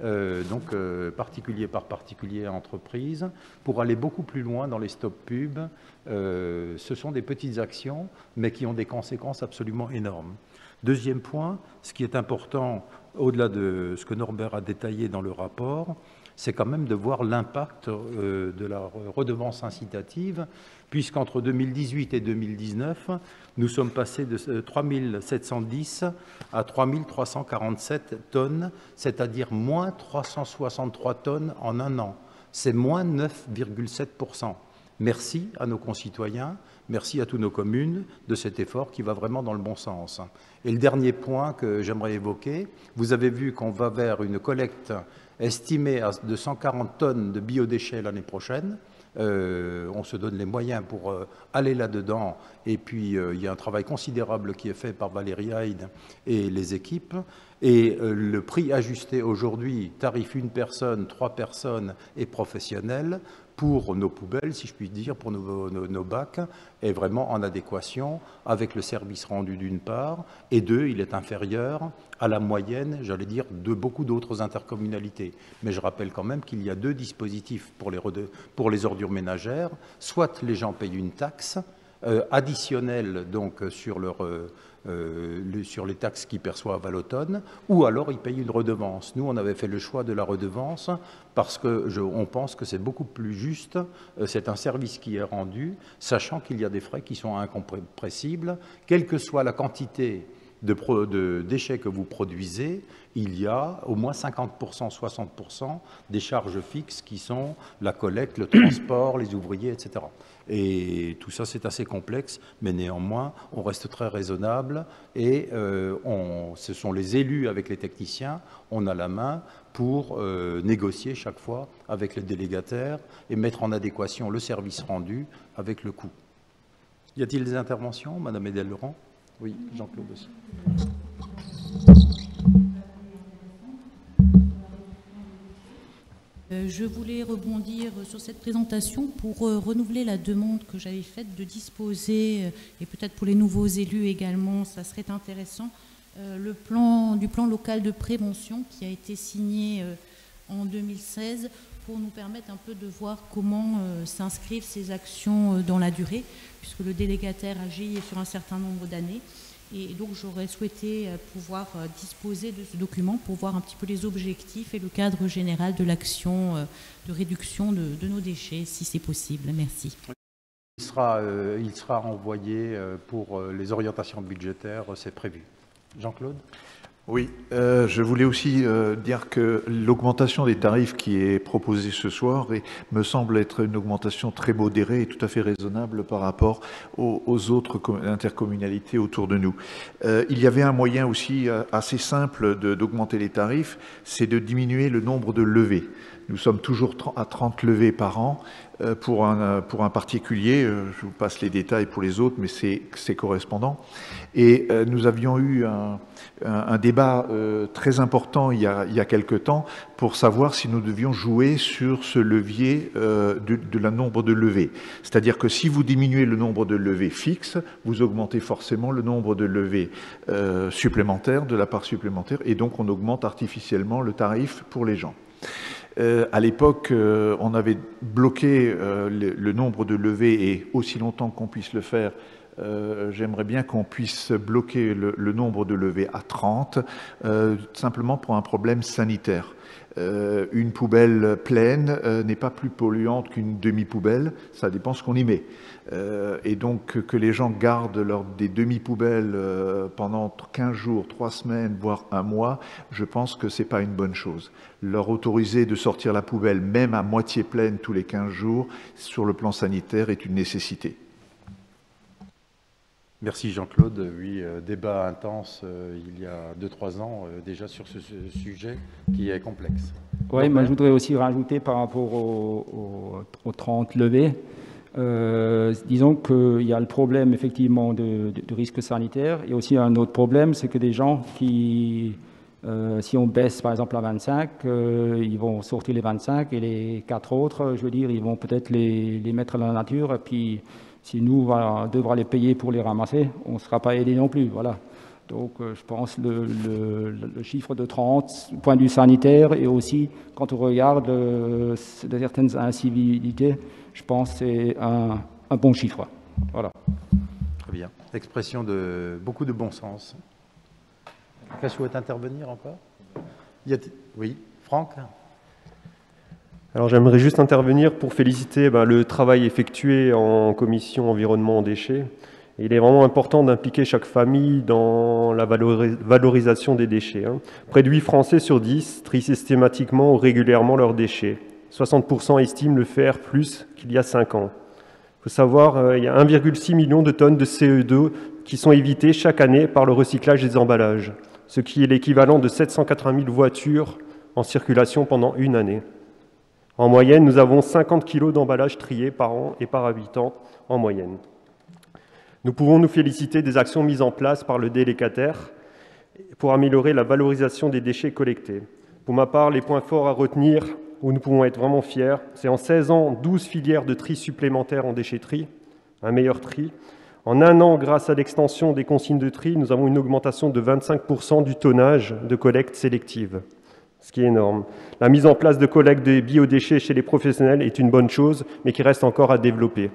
donc particulier par particulier à entreprise, pour aller beaucoup plus loin dans les stop pubs. Ce sont des petites actions, mais qui ont des conséquences absolument énormes. Deuxième point, ce qui est important, au-delà de ce que Norbert a détaillé dans le rapport, c'est quand même de voir l'impact de la redevance incitative, puisqu'entre 2018 et 2019, nous sommes passés de 3 710 à 3 347 tonnes, c'est-à-dire moins 363 tonnes en un an. C'est moins 9,7%. Merci à nos concitoyens, merci à toutes nos communes de cet effort qui va vraiment dans le bon sens. Et le dernier point que j'aimerais évoquer, vous avez vu qu'on va vers une collecte estimée à 140 tonnes de biodéchets l'année prochaine. On se donne les moyens pour aller là-dedans. Et puis, il y a un travail considérable qui est fait par Valérie Hyde et les équipes. Et le prix ajusté aujourd'hui, tarif une personne, 3 personnes et professionnels, pour nos poubelles, si je puis dire, pour nos bacs, est vraiment en adéquation avec le service rendu d'une part, et deux, il est inférieur à la moyenne, j'allais dire, de beaucoup d'autres intercommunalités. Mais je rappelle quand même qu'il y a 2 dispositifs pour les ordures ménagères. Soit les gens payent une taxe additionnelle donc sur les taxes qu'ils perçoivent à l'automne, ou alors ils payent une redevance. Nous, on avait fait le choix de la redevance parce qu'on pense que c'est beaucoup plus juste, c'est un service qui est rendu, sachant qu'il y a des frais qui sont incompressibles, quelle que soit la quantité de déchets que vous produisez, il y a au moins 50%, 60% des charges fixes qui sont la collecte, le transport, les ouvriers, etc. Et tout ça, c'est assez complexe, mais néanmoins, on reste très raisonnable et ce sont les élus avec les techniciens, on a la main pour négocier chaque fois avec les délégataires et mettre en adéquation le service rendu avec le coût. Y a-t-il des interventions, Madame Edel-Laurent? Oui, Jean-Claude aussi.
Je voulais rebondir sur cette présentation pour renouveler la demande que j'avais faite de disposer, et peut-être pour les nouveaux élus également, ça serait intéressant, du plan local de prévention qui a été signé en 2016 pour nous permettre un peu de voir comment s'inscrivent ces actions dans la durée, puisque le délégataire agit sur un certain nombre d'années. Et donc j'aurais souhaité pouvoir disposer de ce document pour voir un petit peu les objectifs et le cadre général de l'action de réduction de nos déchets, si c'est possible. Merci.
Il sera envoyé pour les orientations budgétaires, c'est prévu. Jean-Claude ?
Oui, je voulais aussi dire que l'augmentation des tarifs qui est proposée ce soir me semble être une augmentation très modérée et tout à fait raisonnable par rapport aux autres intercommunalités autour de nous. Il y avait un moyen aussi assez simple d'augmenter les tarifs, c'est de diminuer le nombre de levées. Nous sommes toujours à 30 levées par an. Pour un particulier, je vous passe les détails pour les autres, mais c'est correspondant. Et nous avions eu un débat très important il y a quelque temps pour savoir si nous devions jouer sur ce levier de la nombre de levées. C'est-à-dire que si vous diminuez le nombre de levées fixes, vous augmentez forcément le nombre de levées supplémentaires, de la part supplémentaire, et donc on augmente artificiellement le tarif pour les gens. À l'époque, on avait bloqué le nombre de levées et aussi longtemps qu'on puisse le faire, j'aimerais bien qu'on puisse bloquer le nombre de levées à 30, simplement pour un problème sanitaire. Une poubelle pleine n'est pas plus polluante qu'une demi-poubelle, ça dépend ce qu'on y met. Et donc que les gens gardent des demi-poubelles pendant 15 jours, 3 semaines, voire un mois, je pense que c'est pas une bonne chose. Leur autoriser de sortir la poubelle même à moitié pleine tous les 15 jours, sur le plan sanitaire, est une nécessité.
Merci Jean-Claude. Oui, débat intense il y a 2-3 ans déjà sur ce sujet qui est complexe.
Oui, moi je voudrais aussi rajouter par rapport aux 30 levées. Disons qu'il y a le problème effectivement de risque sanitaire et aussi un autre problème, c'est que des gens qui, si on baisse par exemple à 25, ils vont sortir les 25 et les 4 autres, je veux dire, ils vont peut-être les mettre dans la nature et puis si nous, on devra les payer pour les ramasser, on ne sera pas aidé non plus, voilà. Donc je pense le chiffre de 30, point de vue sanitaire, et aussi quand on regarde certaines incivilités, je pense que c'est un bon chiffre. Voilà.
Très bien. Expression de beaucoup de bon sens. Quelqu'un souhaite intervenir encore? Oui, Franck?
Alors j'aimerais juste intervenir pour féliciter le travail effectué en commission environnement déchets. Il est vraiment important d'impliquer chaque famille dans la valorisation des déchets. Près de 8 Français sur 10 trient systématiquement ou régulièrement leurs déchets. 60% estiment le faire plus qu'il y a 5 ans. Il faut savoir qu'il y a 1,6 million de tonnes de CO2 qui sont évitées chaque année par le recyclage des emballages, ce qui est l'équivalent de 780 000 voitures en circulation pendant une année. En moyenne, nous avons 50 kg d'emballage triés par an et par habitant en moyenne. Nous pouvons nous féliciter des actions mises en place par le délégataire pour améliorer la valorisation des déchets collectés. Pour ma part, les points forts à retenir, où nous pouvons être vraiment fiers, c'est en 16 ans, 12 filières de tri supplémentaires en déchetterie, un meilleur tri. En un an, grâce à l'extension des consignes de tri, nous avons une augmentation de 25% du tonnage de collecte sélective, ce qui est énorme. La mise en place de collecte des biodéchets chez les professionnels est une bonne chose, mais qui reste encore à développer.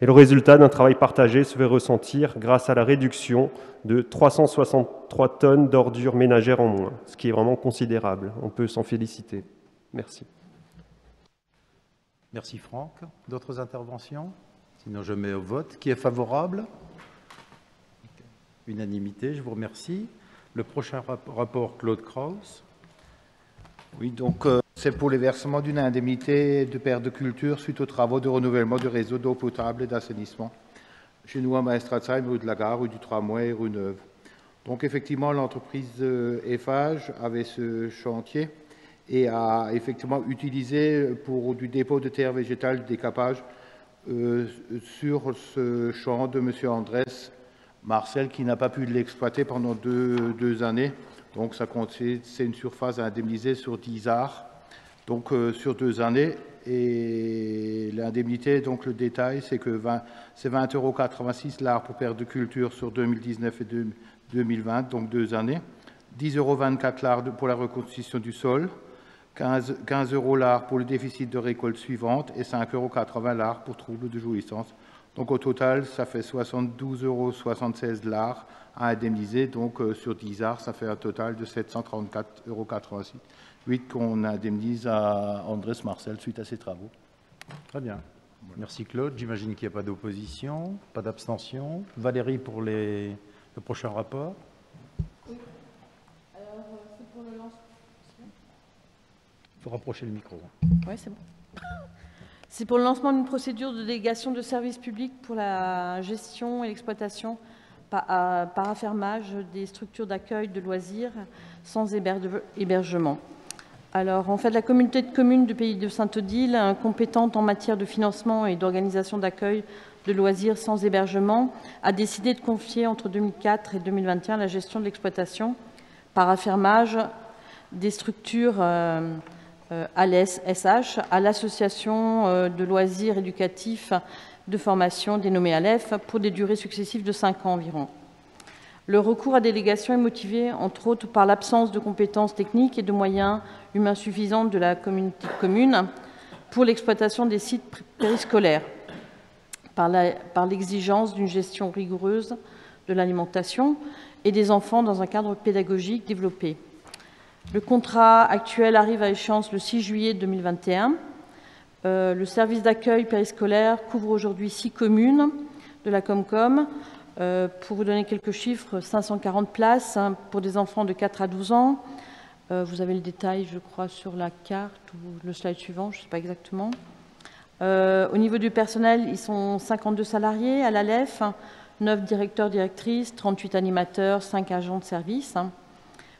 Et le résultat d'un travail partagé se fait ressentir grâce à la réduction de 363 tonnes d'ordures ménagères en moins, ce qui est vraiment considérable. On peut s'en féliciter. Merci.
Merci Franck. D'autres interventions? Sinon je mets au vote. Qui est favorable? Unanimité, je vous remercie. Le prochain rapport, Claude Kraus.
Oui, donc c'est pour les versements d'une indemnité de perte de culture suite aux travaux de renouvellement du réseau d'eau potable et d'assainissement chez nous à Maestratsheim, rue de la Gare, rue du Tramway et rue Neuve. Donc effectivement, l'entreprise Eiffage avait ce chantier et a effectivement utilisé pour du dépôt de terre végétale, du décapage sur ce champ de M. Andrés Marcel qui n'a pas pu l'exploiter pendant deux années. Donc ça c'est une surface à indemniser sur 10 arts, donc sur 2 années. Et l'indemnité, donc le détail, c'est que c'est 20,86 € l'art pour perte de culture sur 2019 et 2020, donc 2 années. 10,24 € l'art pour la reconstitution du sol, 15 € l'art pour le déficit de récolte suivante et 5,80 € l'art pour trouble de jouissance. Donc au total, ça fait 72,76 € l'art à indemniser. Donc sur 10 arts, ça fait un total de 734,88 € qu'on indemnise à Andrés Marcel suite à ses travaux.
Très bien. Merci Claude. J'imagine qu'il n'y a pas d'opposition, pas d'abstention. Valérie pour le prochain rapport.
Oui. Alors, c'est pour le lancement.
Il faut rapprocher le micro.
Oui, c'est bon. C'est pour le lancement d'une procédure de délégation de services publics pour la gestion et l'exploitation par affermage des structures d'accueil de loisirs sans hébergement. Alors, en fait, la communauté de communes du pays de Sainte-Odile, compétente en matière de financement et d'organisation d'accueil de loisirs sans hébergement, a décidé de confier entre 2004 et 2021 la gestion de l'exploitation par affermage des structures ALES-SH à l'association de loisirs éducatifs de formation dénommée ALEF pour des durées successives de 5 ans environ. Le recours à délégation est motivé entre autres par l'absence de compétences techniques et de moyens humains suffisants de la communauté de communes pour l'exploitation des sites périscolaires, par l'exigence d'une gestion rigoureuse de l'alimentation et des enfants dans un cadre pédagogique développé. Le contrat actuel arrive à échéance le 6 juillet 2021. Le service d'accueil périscolaire couvre aujourd'hui 6 communes de la Comcom. Pour vous donner quelques chiffres, 540 places pour des enfants de 4 à 12 ans. Vous avez le détail, je crois, sur la carte ou le slide suivant, je ne sais pas exactement. Au niveau du personnel, ils sont 52 salariés à l'ALEF, 9 directeurs, directrices, 38 animateurs, 5 agents de service.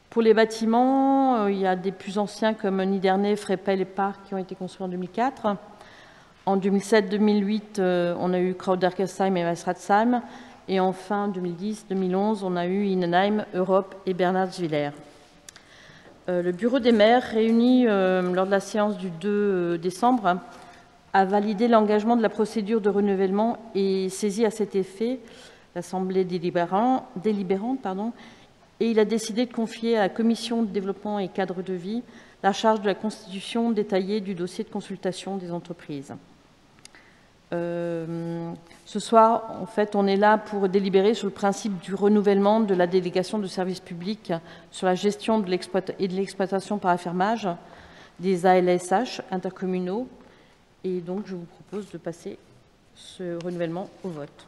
Pour les bâtiments, il y a des plus anciens comme Niderney, Frépel et Parc qui ont été construits en 2004. En 2007-2008, on a eu Krauderkesheim et Maestratsheim. Et enfin, en 2010-2011, on a eu Innenheim, Europe et Bernardswiller. Le bureau des maires, réuni lors de la séance du 2 décembre, a validé l'engagement de la procédure de renouvellement et saisi à cet effet
l'Assemblée délibérante, et il a décidé de confier à la Commission de développement et cadre de vie la charge de la constitution détaillée du dossier de consultation des entreprises. Ce soir, en fait, on est là pour délibérer sur le principe du renouvellement de la délégation de services publics sur la gestion de l'exploitation par affermage des ALSH intercommunaux. Et donc, je vous propose de passer ce renouvellement au vote.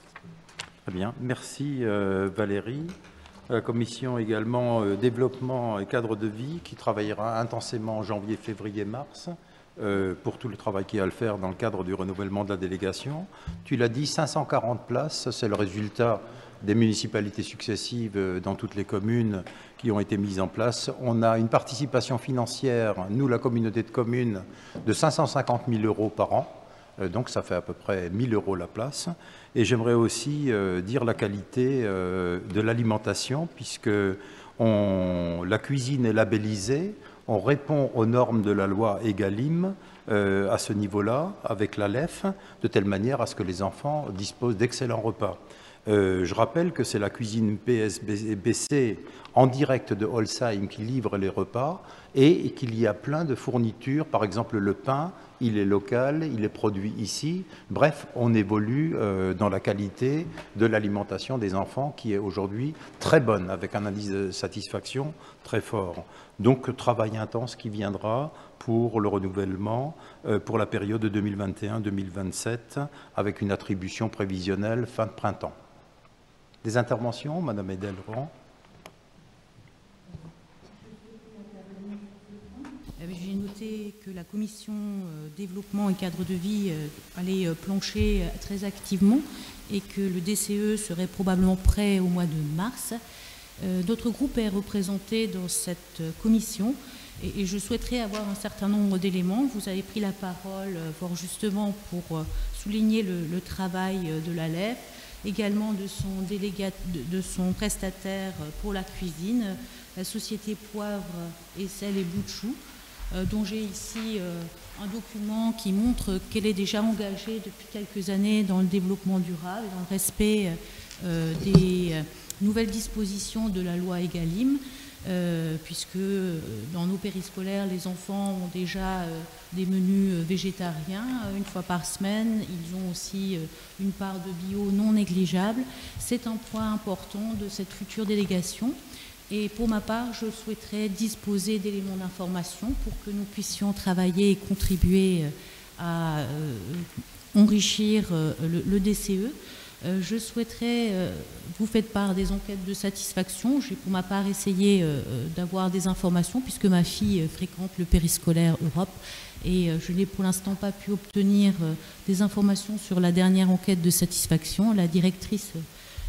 Très bien. Merci Valérie. La commission également développement et cadre de vie qui travaillera intensément en janvier, février, mars pour tout le travail qu'il y a à le faire dans le cadre du renouvellement de la délégation. Tu l'as dit, 540 places, c'est le résultat des municipalités successives dans toutes les communes qui ont été mises en place. On a une participation financière, nous, la communauté de communes, de 550 000 € par an. Donc ça fait à peu près 1 000 € la place. Et j'aimerais aussi dire la qualité de l'alimentation, puisque la cuisine est labellisée, on répond aux normes de la loi Egalim à ce niveau-là, avec l'ALEF, de telle manière à ce que les enfants disposent d'excellents repas. Je rappelle que c'est la cuisine PSBC en direct de Holsheim qui livre les repas et qu'il y a plein de fournitures, par exemple le pain, il est local, il est produit ici. Bref, on évolue dans la qualité de l'alimentation des enfants qui est aujourd'hui très bonne, avec un indice de satisfaction très fort. Donc, travail intense qui viendra pour le renouvellement pour la période 2021-2027 avec une attribution prévisionnelle fin de printemps. Des interventions, Madame Edel-Laurent?
J'ai noté que la commission développement et cadre de vie allait plancher très activement et que le DCE serait probablement prêt au mois de mars. Notre groupe est représenté dans cette commission et je souhaiterais avoir un certain nombre d'éléments. Vous avez pris la parole fort justement pour souligner le travail de l'ALEF, également de son prestataire pour la cuisine, la société Poivre et Sel et Boutchou, dont j'ai ici un document qui montre qu'elle est déjà engagée depuis quelques années dans le développement durable, dans le respect des nouvelles dispositions de la loi Egalim, puisque dans nos périscolaires, les enfants ont déjà des menus végétariens une fois par semaine. Ils ont aussi une part de bio non négligeable. C'est un point important de cette future délégation. Et pour ma part, je souhaiterais disposer d'éléments d'information pour que nous puissions travailler et contribuer à enrichir le DCE. Je souhaiterais vous faire part des enquêtes de satisfaction. J'ai pour ma part essayé d'avoir des informations puisque ma fille fréquente le périscolaire Europe et je n'ai pour l'instant pas pu obtenir des informations sur la dernière enquête de satisfaction. La directrice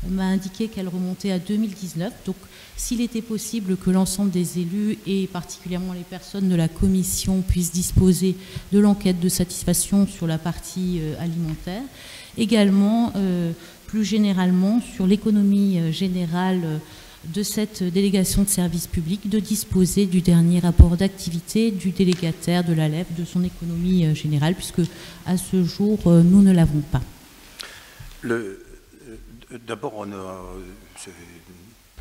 m'a indiqué qu'elle remontait à 2019. Donc, s'il était possible que l'ensemble des élus et particulièrement les personnes de la commission puissent disposer de l'enquête de satisfaction sur la partie alimentaire. Également, plus généralement, sur l'économie générale de cette délégation de services publics, de disposer du dernier rapport d'activité du délégataire de l'ALEF, de son économie générale, puisque à ce jour, nous ne l'avons pas.
D'abord,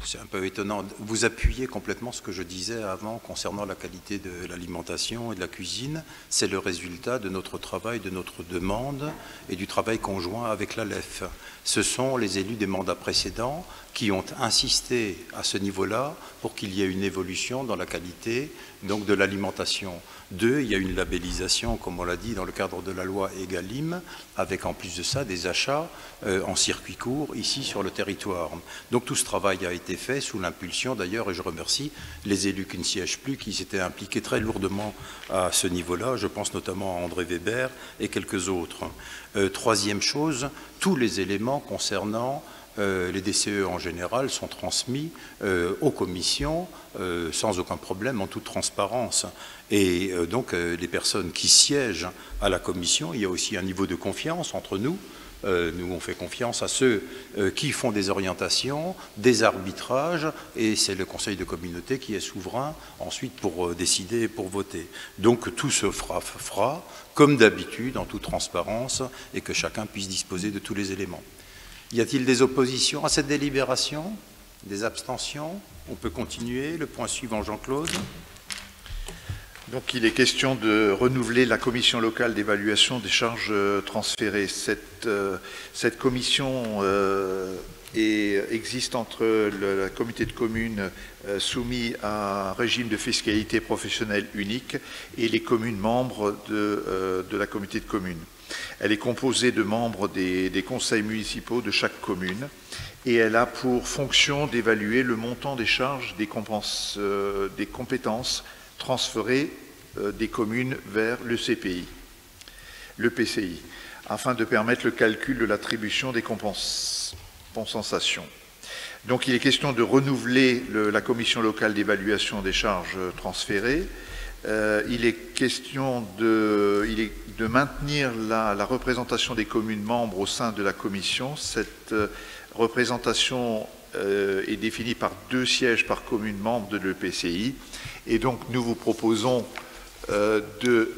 c'est un peu étonnant. Vous appuyez complètement ce que je disais avant concernant la qualité de l'alimentation et de la cuisine. C'est le résultat de notre travail, de notre demande et du travail conjoint avec l'ALEF. Ce sont les élus des mandats précédents qui ont insisté à ce niveau-là pour qu'il y ait une évolution dans la qualité donc de l'alimentation. Deux, il y a une labellisation, comme on l'a dit, dans le cadre de la loi Egalim, avec en plus de ça des achats en circuit court ici sur le territoire. Donc tout ce travail a été fait sous l'impulsion d'ailleurs, et je remercie les élus qui ne siègent plus, qui s'étaient impliqués très lourdement à ce niveau-là. Je pense notamment à André Weber et quelques autres. Troisième chose, tous les éléments concernant les DCE en général sont transmis aux commissions sans aucun problème, en toute transparence. Et donc les personnes qui siègent à la commission, il y a aussi un niveau de confiance entre nous. Nous, on fait confiance à ceux qui font des orientations, des arbitrages, et c'est le conseil de communauté qui est souverain ensuite pour décider et pour voter. Donc tout se fera comme d'habitude, en toute transparence, et que chacun puisse disposer de tous les éléments. Y a-t-il des oppositions à cette délibération? Des abstentions? On peut continuer. Le point suivant, Jean-Claude.
Donc, il est question de renouveler la commission locale d'évaluation des charges transférées. Cette commission existe entre la communauté de communes soumis à un régime de fiscalité professionnelle unique et les communes membres de la communauté de communes. Elle est composée de membres des conseils municipaux de chaque commune et elle a pour fonction d'évaluer le montant des charges des compétences transférées des communes vers le PCI, afin de permettre le calcul de l'attribution des compensations. Donc il est question de renouveler la commission locale d'évaluation des charges transférées. Il est question de maintenir la représentation des communes membres au sein de la commission. Cette représentation est définie par 2 sièges par commune membre de l'EPCI. Et donc nous vous proposons de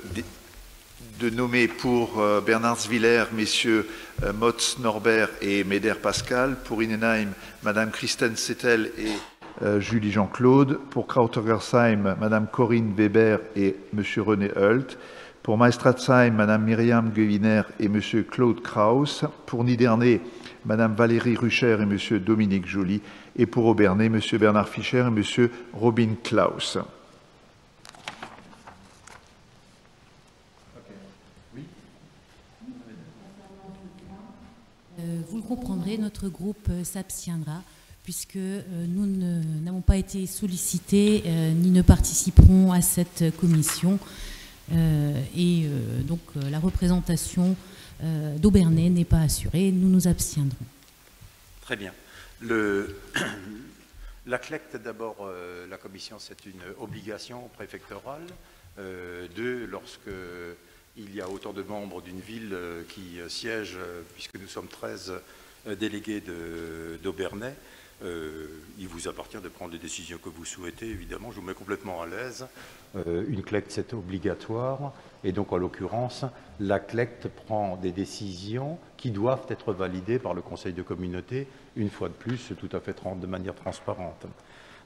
nommer pour Bernardsviller messieurs Motz Norbert et Meder Pascal, pour Innenheim Madame Christine Settel et Julie Jean-Claude, pour Krautergersheim Madame Corinne Weber et Monsieur René Hult, pour Maestratsheim Madame Myriam Gewiner et Monsieur Claude Kraus, pour Nidernais Madame Valérie Rucher et Monsieur Dominique Joly, et pour Aubernais Monsieur Bernard Fischer et Monsieur Robin Klaus.
Vous le comprendrez, notre groupe s'abstiendra puisque nous n'avons pas été sollicités ni ne participerons à cette commission. Donc la représentation d'Aubernais n'est pas assurée, nous nous abstiendrons.
Très bien. La CLECT, d'abord, la commission, c'est une obligation préfectorale. 2, lorsque il y a autant de membres d'une ville qui siègent, puisque nous sommes 13 délégués d'Aubernais, il vous appartient de prendre les décisions que vous souhaitez, évidemment. Je vous mets complètement à l'aise. Une CLECT, c'est obligatoire. Et donc, en l'occurrence, la CLECT prend des décisions qui doivent être validées par le Conseil de communauté, une fois de plus, tout à fait de manière transparente.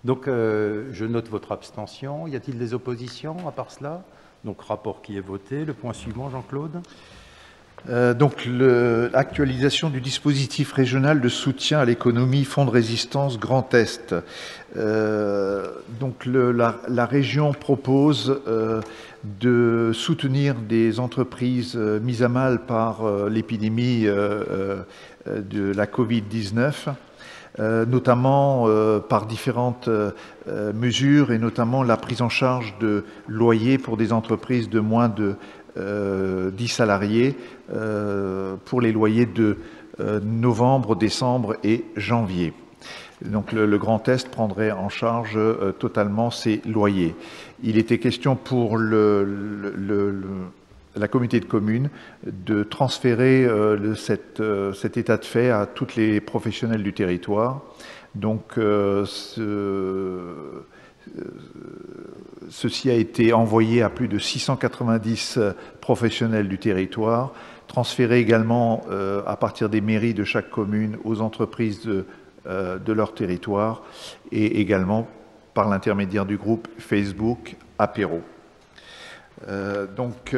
Donc, je note votre abstention. Y a-t-il des oppositions à part cela? Donc, rapport qui est voté. Le point suivant, Jean-Claude.
Donc, l'actualisation du dispositif régional de soutien à l'économie Fonds de résistance Grand Est. Donc, la région propose de soutenir des entreprises mises à mal par l'épidémie de la Covid-19, notamment par différentes mesures et notamment la prise en charge de loyers pour des entreprises de moins de 10 salariés pour les loyers de novembre, décembre et janvier. Donc le Grand Est prendrait en charge totalement ces loyers. Il était question pour la communauté de communes de transférer cet état de fait à tous les professionnels du territoire. Donc ceci a été envoyé à plus de 690 professionnels du territoire, transféré également à partir des mairies de chaque commune aux entreprises de leur territoire et également par l'intermédiaire du groupe Facebook Apéro. Donc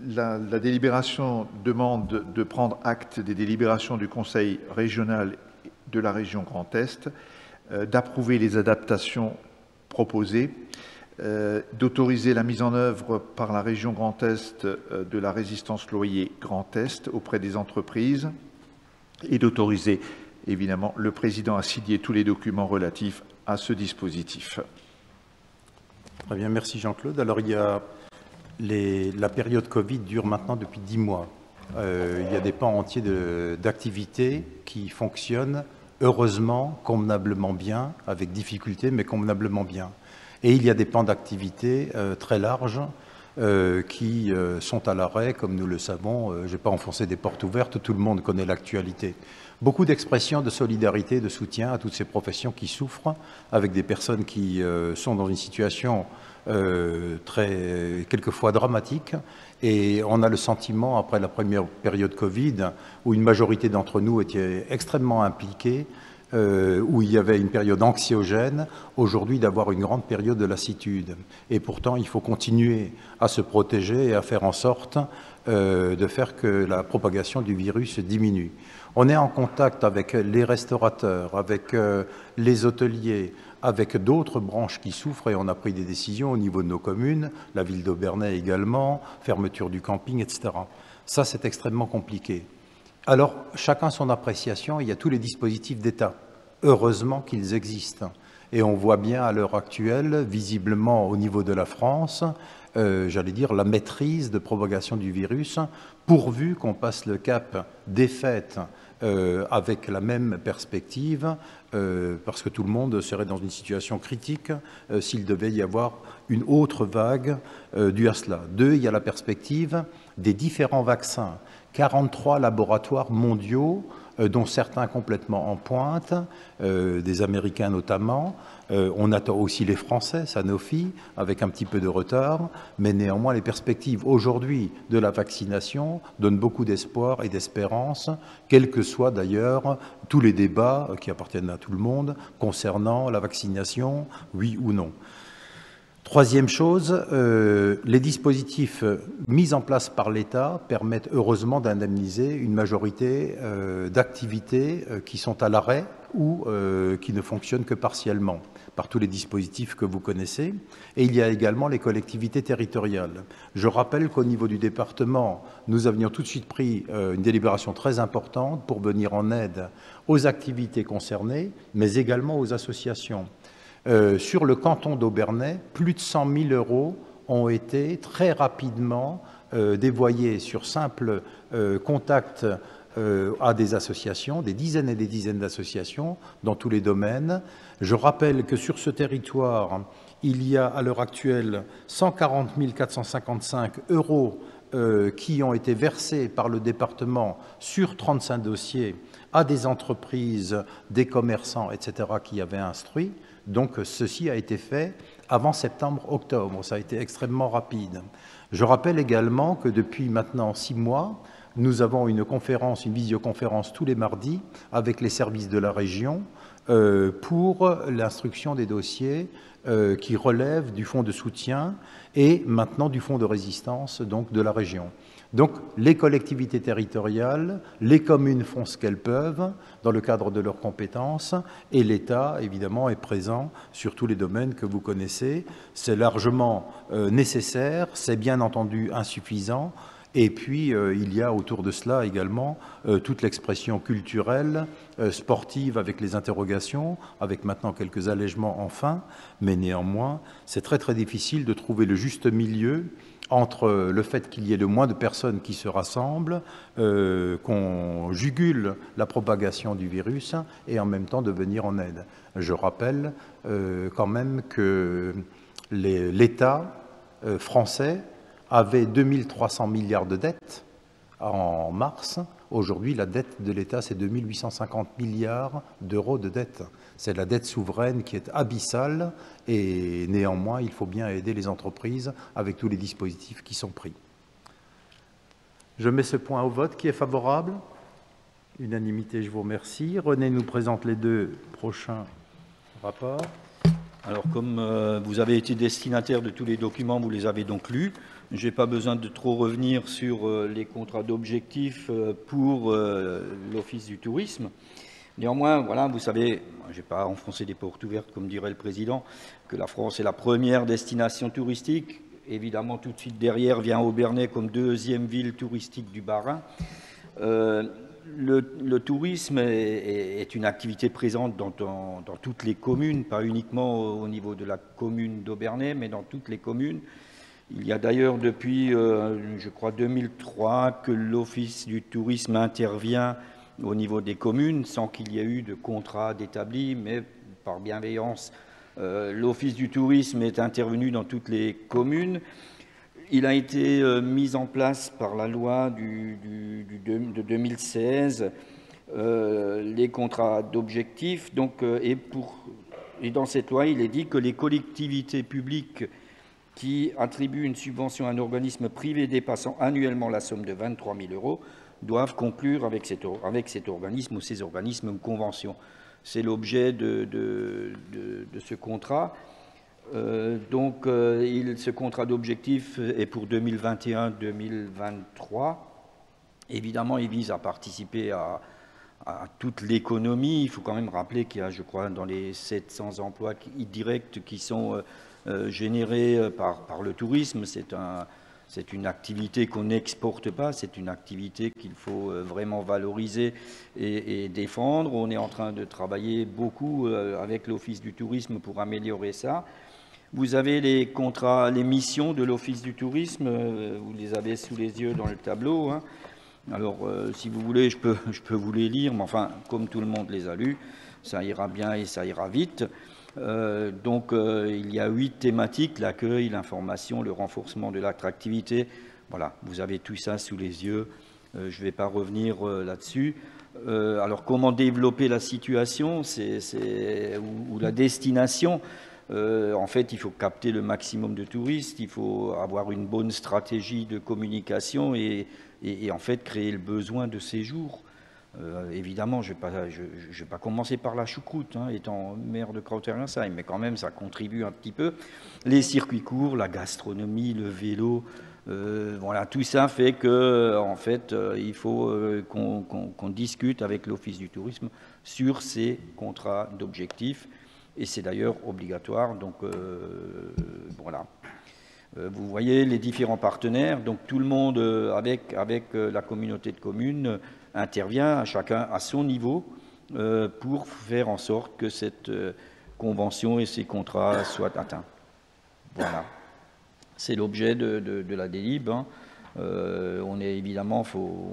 la délibération demande de prendre acte des délibérations du Conseil régional de la région Grand Est, d'approuver les adaptations proposées, d'autoriser la mise en œuvre par la région Grand Est de la résistance loyer Grand Est auprès des entreprises et d'autoriser évidemment le président à signer tous les documents relatifs à ce dispositif.
Très bien, merci Jean-Claude. Alors il y a la période Covid dure maintenant depuis 10 mois. Il y a des pans entiers d'activités qui fonctionnent heureusement, convenablement bien, avec difficulté, mais convenablement bien. Et il y a des pans d'activité très larges qui sont à l'arrêt, comme nous le savons. Je n'ai pas enfoncé des portes ouvertes, tout le monde connaît l'actualité. Beaucoup d'expressions de solidarité, de soutien à toutes ces professions qui souffrent, avec des personnes qui sont dans une situation quelquefois dramatique. Et on a le sentiment, après la première période Covid, où une majorité d'entre nous était extrêmement impliquée, où il y avait une période anxiogène, aujourd'hui d'avoir une grande période de lassitude. Et pourtant, il faut continuer à se protéger et à faire en sorte de faire que la propagation du virus diminue. On est en contact avec les restaurateurs, avec les hôteliers, avec d'autres branches qui souffrent et on a pris des décisions au niveau de nos communes, la ville d'Aubernais également, fermeture du camping, etc. Ça, c'est extrêmement compliqué. Alors, chacun son appréciation, il y a tous les dispositifs d'État. Heureusement qu'ils existent. Et on voit bien à l'heure actuelle, visiblement au niveau de la France, j'allais dire, la maîtrise de propagation du virus, pourvu qu'on passe le cap des fêtes avec la même perspective, parce que tout le monde serait dans une situation critique s'il devait y avoir une autre vague due à cela. Deux, il y a la perspective des différents vaccins. 43 laboratoires mondiaux, dont certains complètement en pointe, des Américains notamment. On attend aussi les Français, Sanofi, avec un petit peu de retard, mais néanmoins les perspectives aujourd'hui de la vaccination donnent beaucoup d'espoir et d'espérance, quels que soient d'ailleurs tous les débats qui appartiennent à tout le monde concernant la vaccination, oui ou non. Troisième chose, les dispositifs mis en place par l'État permettent heureusement d'indemniser une majorité d'activités qui sont à l'arrêt ou qui ne fonctionnent que partiellement, par tous les dispositifs que vous connaissez. Et il y a également les collectivités territoriales. Je rappelle qu'au niveau du département, nous avions tout de suite pris une délibération très importante pour venir en aide aux activités concernées, mais également aux associations. Sur le canton d'Aubernais, plus de 100 000 € ont été très rapidement dévoyés sur simple contact à des associations, des dizaines et des dizaines d'associations dans tous les domaines. Je rappelle que sur ce territoire, il y a à l'heure actuelle 140 455 € qui ont été versés par le département sur 35 dossiers à des entreprises, des commerçants, etc. qui avaient instruit. Donc ceci a été fait avant septembre-octobre, ça a été extrêmement rapide. Je rappelle également que depuis maintenant 6 mois, nous avons une visioconférence tous les mardis avec les services de la région pour l'instruction des dossiers qui relèvent du fonds de soutien et maintenant du fonds de résistance donc de la région. Donc les collectivités territoriales, les communes font ce qu'elles peuvent dans le cadre de leurs compétences et l'État évidemment est présent sur tous les domaines que vous connaissez. C'est largement nécessaire, c'est bien entendu insuffisant. Et puis, il y a autour de cela également toute l'expression culturelle, sportive avec les interrogations, avec maintenant quelques allègements enfin, mais néanmoins, c'est très très difficile de trouver le juste milieu entre le fait qu'il y ait le moins de personnes qui se rassemblent, qu'on jugule la propagation du virus et en même temps de venir en aide. Je rappelle quand même que l'État français avait 2300 milliards de dettes en mars. Aujourd'hui, la dette de l'État, c'est 2850 milliards d'euros de dette. C'est la dette souveraine qui est abyssale et néanmoins, il faut bien aider les entreprises avec tous les dispositifs qui sont pris. Je mets ce point au vote. Qui est favorable? Unanimité, je vous remercie. René nous présente les 2 prochains rapports.
Alors, comme vous avez été destinataire de tous les documents, vous les avez donc lus. Je n'ai pas besoin de trop revenir sur les contrats d'objectifs pour l'Office du tourisme. Néanmoins, voilà, vous savez, je ne vais pas enfoncer des portes ouvertes, comme dirait le Président, que la France est la première destination touristique. Évidemment, tout de suite derrière vient Aubernais comme 2e ville touristique du Bas-Rhin. Le tourisme est une activité présente dans toutes les communes, pas uniquement au niveau de la commune d'Aubernais, mais dans toutes les communes. Il y a d'ailleurs depuis, je crois, 2003 que l'Office du tourisme intervient au niveau des communes sans qu'il y ait eu de contrat d'établi, mais par bienveillance, l'Office du tourisme est intervenu dans toutes les communes. il a été mis en place par la loi de 2016, les contrats d'objectifs. Et dans cette loi, il est dit que les collectivités publiques qui attribuent une subvention à un organisme privé dépassant annuellement la somme de 23 000 € doivent conclure avec cet organisme ou ces organismes une convention. C'est l'objet de ce contrat. Ce contrat d'objectif est pour 2021-2023. Évidemment, il vise à participer à toute l'économie. Il faut quand même rappeler qu'il y a, je crois, dans les 700 emplois directs qui sont générés par le tourisme. C'est une activité qu'on n'exporte pas, c'est une activité qu'il faut vraiment valoriser et défendre. On est en train de travailler beaucoup avec l'Office du tourisme pour améliorer ça. Vous avez les contrats, les missions de l'Office du tourisme, vous les avez sous les yeux dans le tableau, hein. Alors, si vous voulez, je peux vous les lire, mais enfin, comme tout le monde les a lus, ça ira bien et ça ira vite. Il y a 8 thématiques, l'accueil, l'information, le renforcement de l'attractivité. Voilà, vous avez tout ça sous les yeux. Je ne vais pas revenir là-dessus. Alors, comment développer la situation ou la destination? En fait, il faut capter le maximum de touristes, il faut avoir une bonne stratégie de communication et en fait créer le besoin de séjour. Évidemment, je ne vais pas commencer par la choucroute, hein, étant maire de Krautherrensheim, mais quand même, ça contribue un petit peu. Les circuits courts, la gastronomie, le vélo, voilà, tout ça fait que, en fait, il faut qu'on discute avec l'Office du tourisme sur ces contrats d'objectifs. Et c'est d'ailleurs obligatoire, donc voilà. Vous voyez les différents partenaires, donc tout le monde avec la communauté de communes intervient, chacun à son niveau, pour faire en sorte que cette convention et ces contrats soient atteints. Voilà. C'est l'objet de la délib, hein. On est évidemment,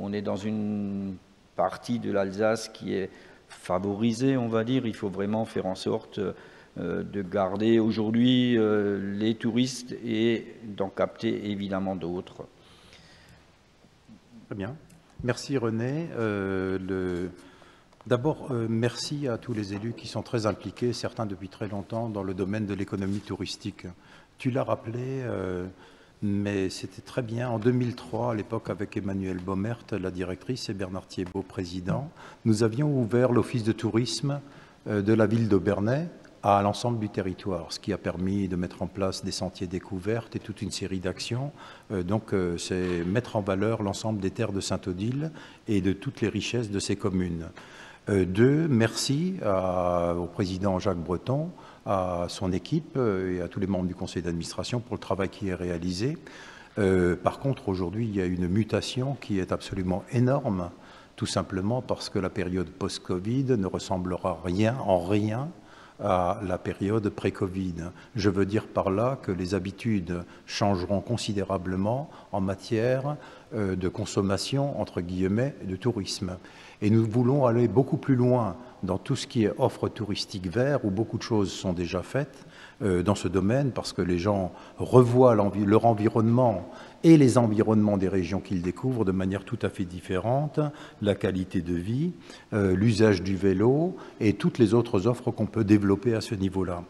on est dans une partie de l'Alsace qui est favorisée, on va dire. Il faut vraiment faire en sorte de garder aujourd'hui les touristes et d'en capter évidemment d'autres.
Très bien. Merci René. D'abord, merci à tous les élus qui sont très impliqués, certains depuis très longtemps, dans le domaine de l'économie touristique. Tu l'as rappelé, mais c'était très bien. En 2003, à l'époque, avec Emmanuel Baumert, la directrice, et Bernard Thiebaud, président, nous avions ouvert l'office de tourisme de la ville d'Aubernais à l'ensemble du territoire, ce qui a permis de mettre en place des sentiers découvertes et toute une série d'actions. C'est mettre en valeur l'ensemble des terres de Saint-Odile et de toutes les richesses de ces communes. Merci au président Jacques Breton, à son équipe et à tous les membres du conseil d'administration pour le travail qui est réalisé. Par contre, aujourd'hui, il y a une mutation qui est absolument énorme, tout simplement parce que la période post-Covid ne ressemblera en rien à la période pré-Covid. Je veux dire par là que les habitudes changeront considérablement en matière de consommation, entre guillemets, de tourisme. Et nous voulons aller beaucoup plus loin dans tout ce qui est offre touristique vert, où beaucoup de choses sont déjà faites dans ce domaine, parce que les gens revoient leur environnement et les environnements des régions qu'ils découvrent de manière tout à fait différente, la qualité de vie, l'usage du vélo et toutes les autres offres qu'on peut développer à ce niveau-là.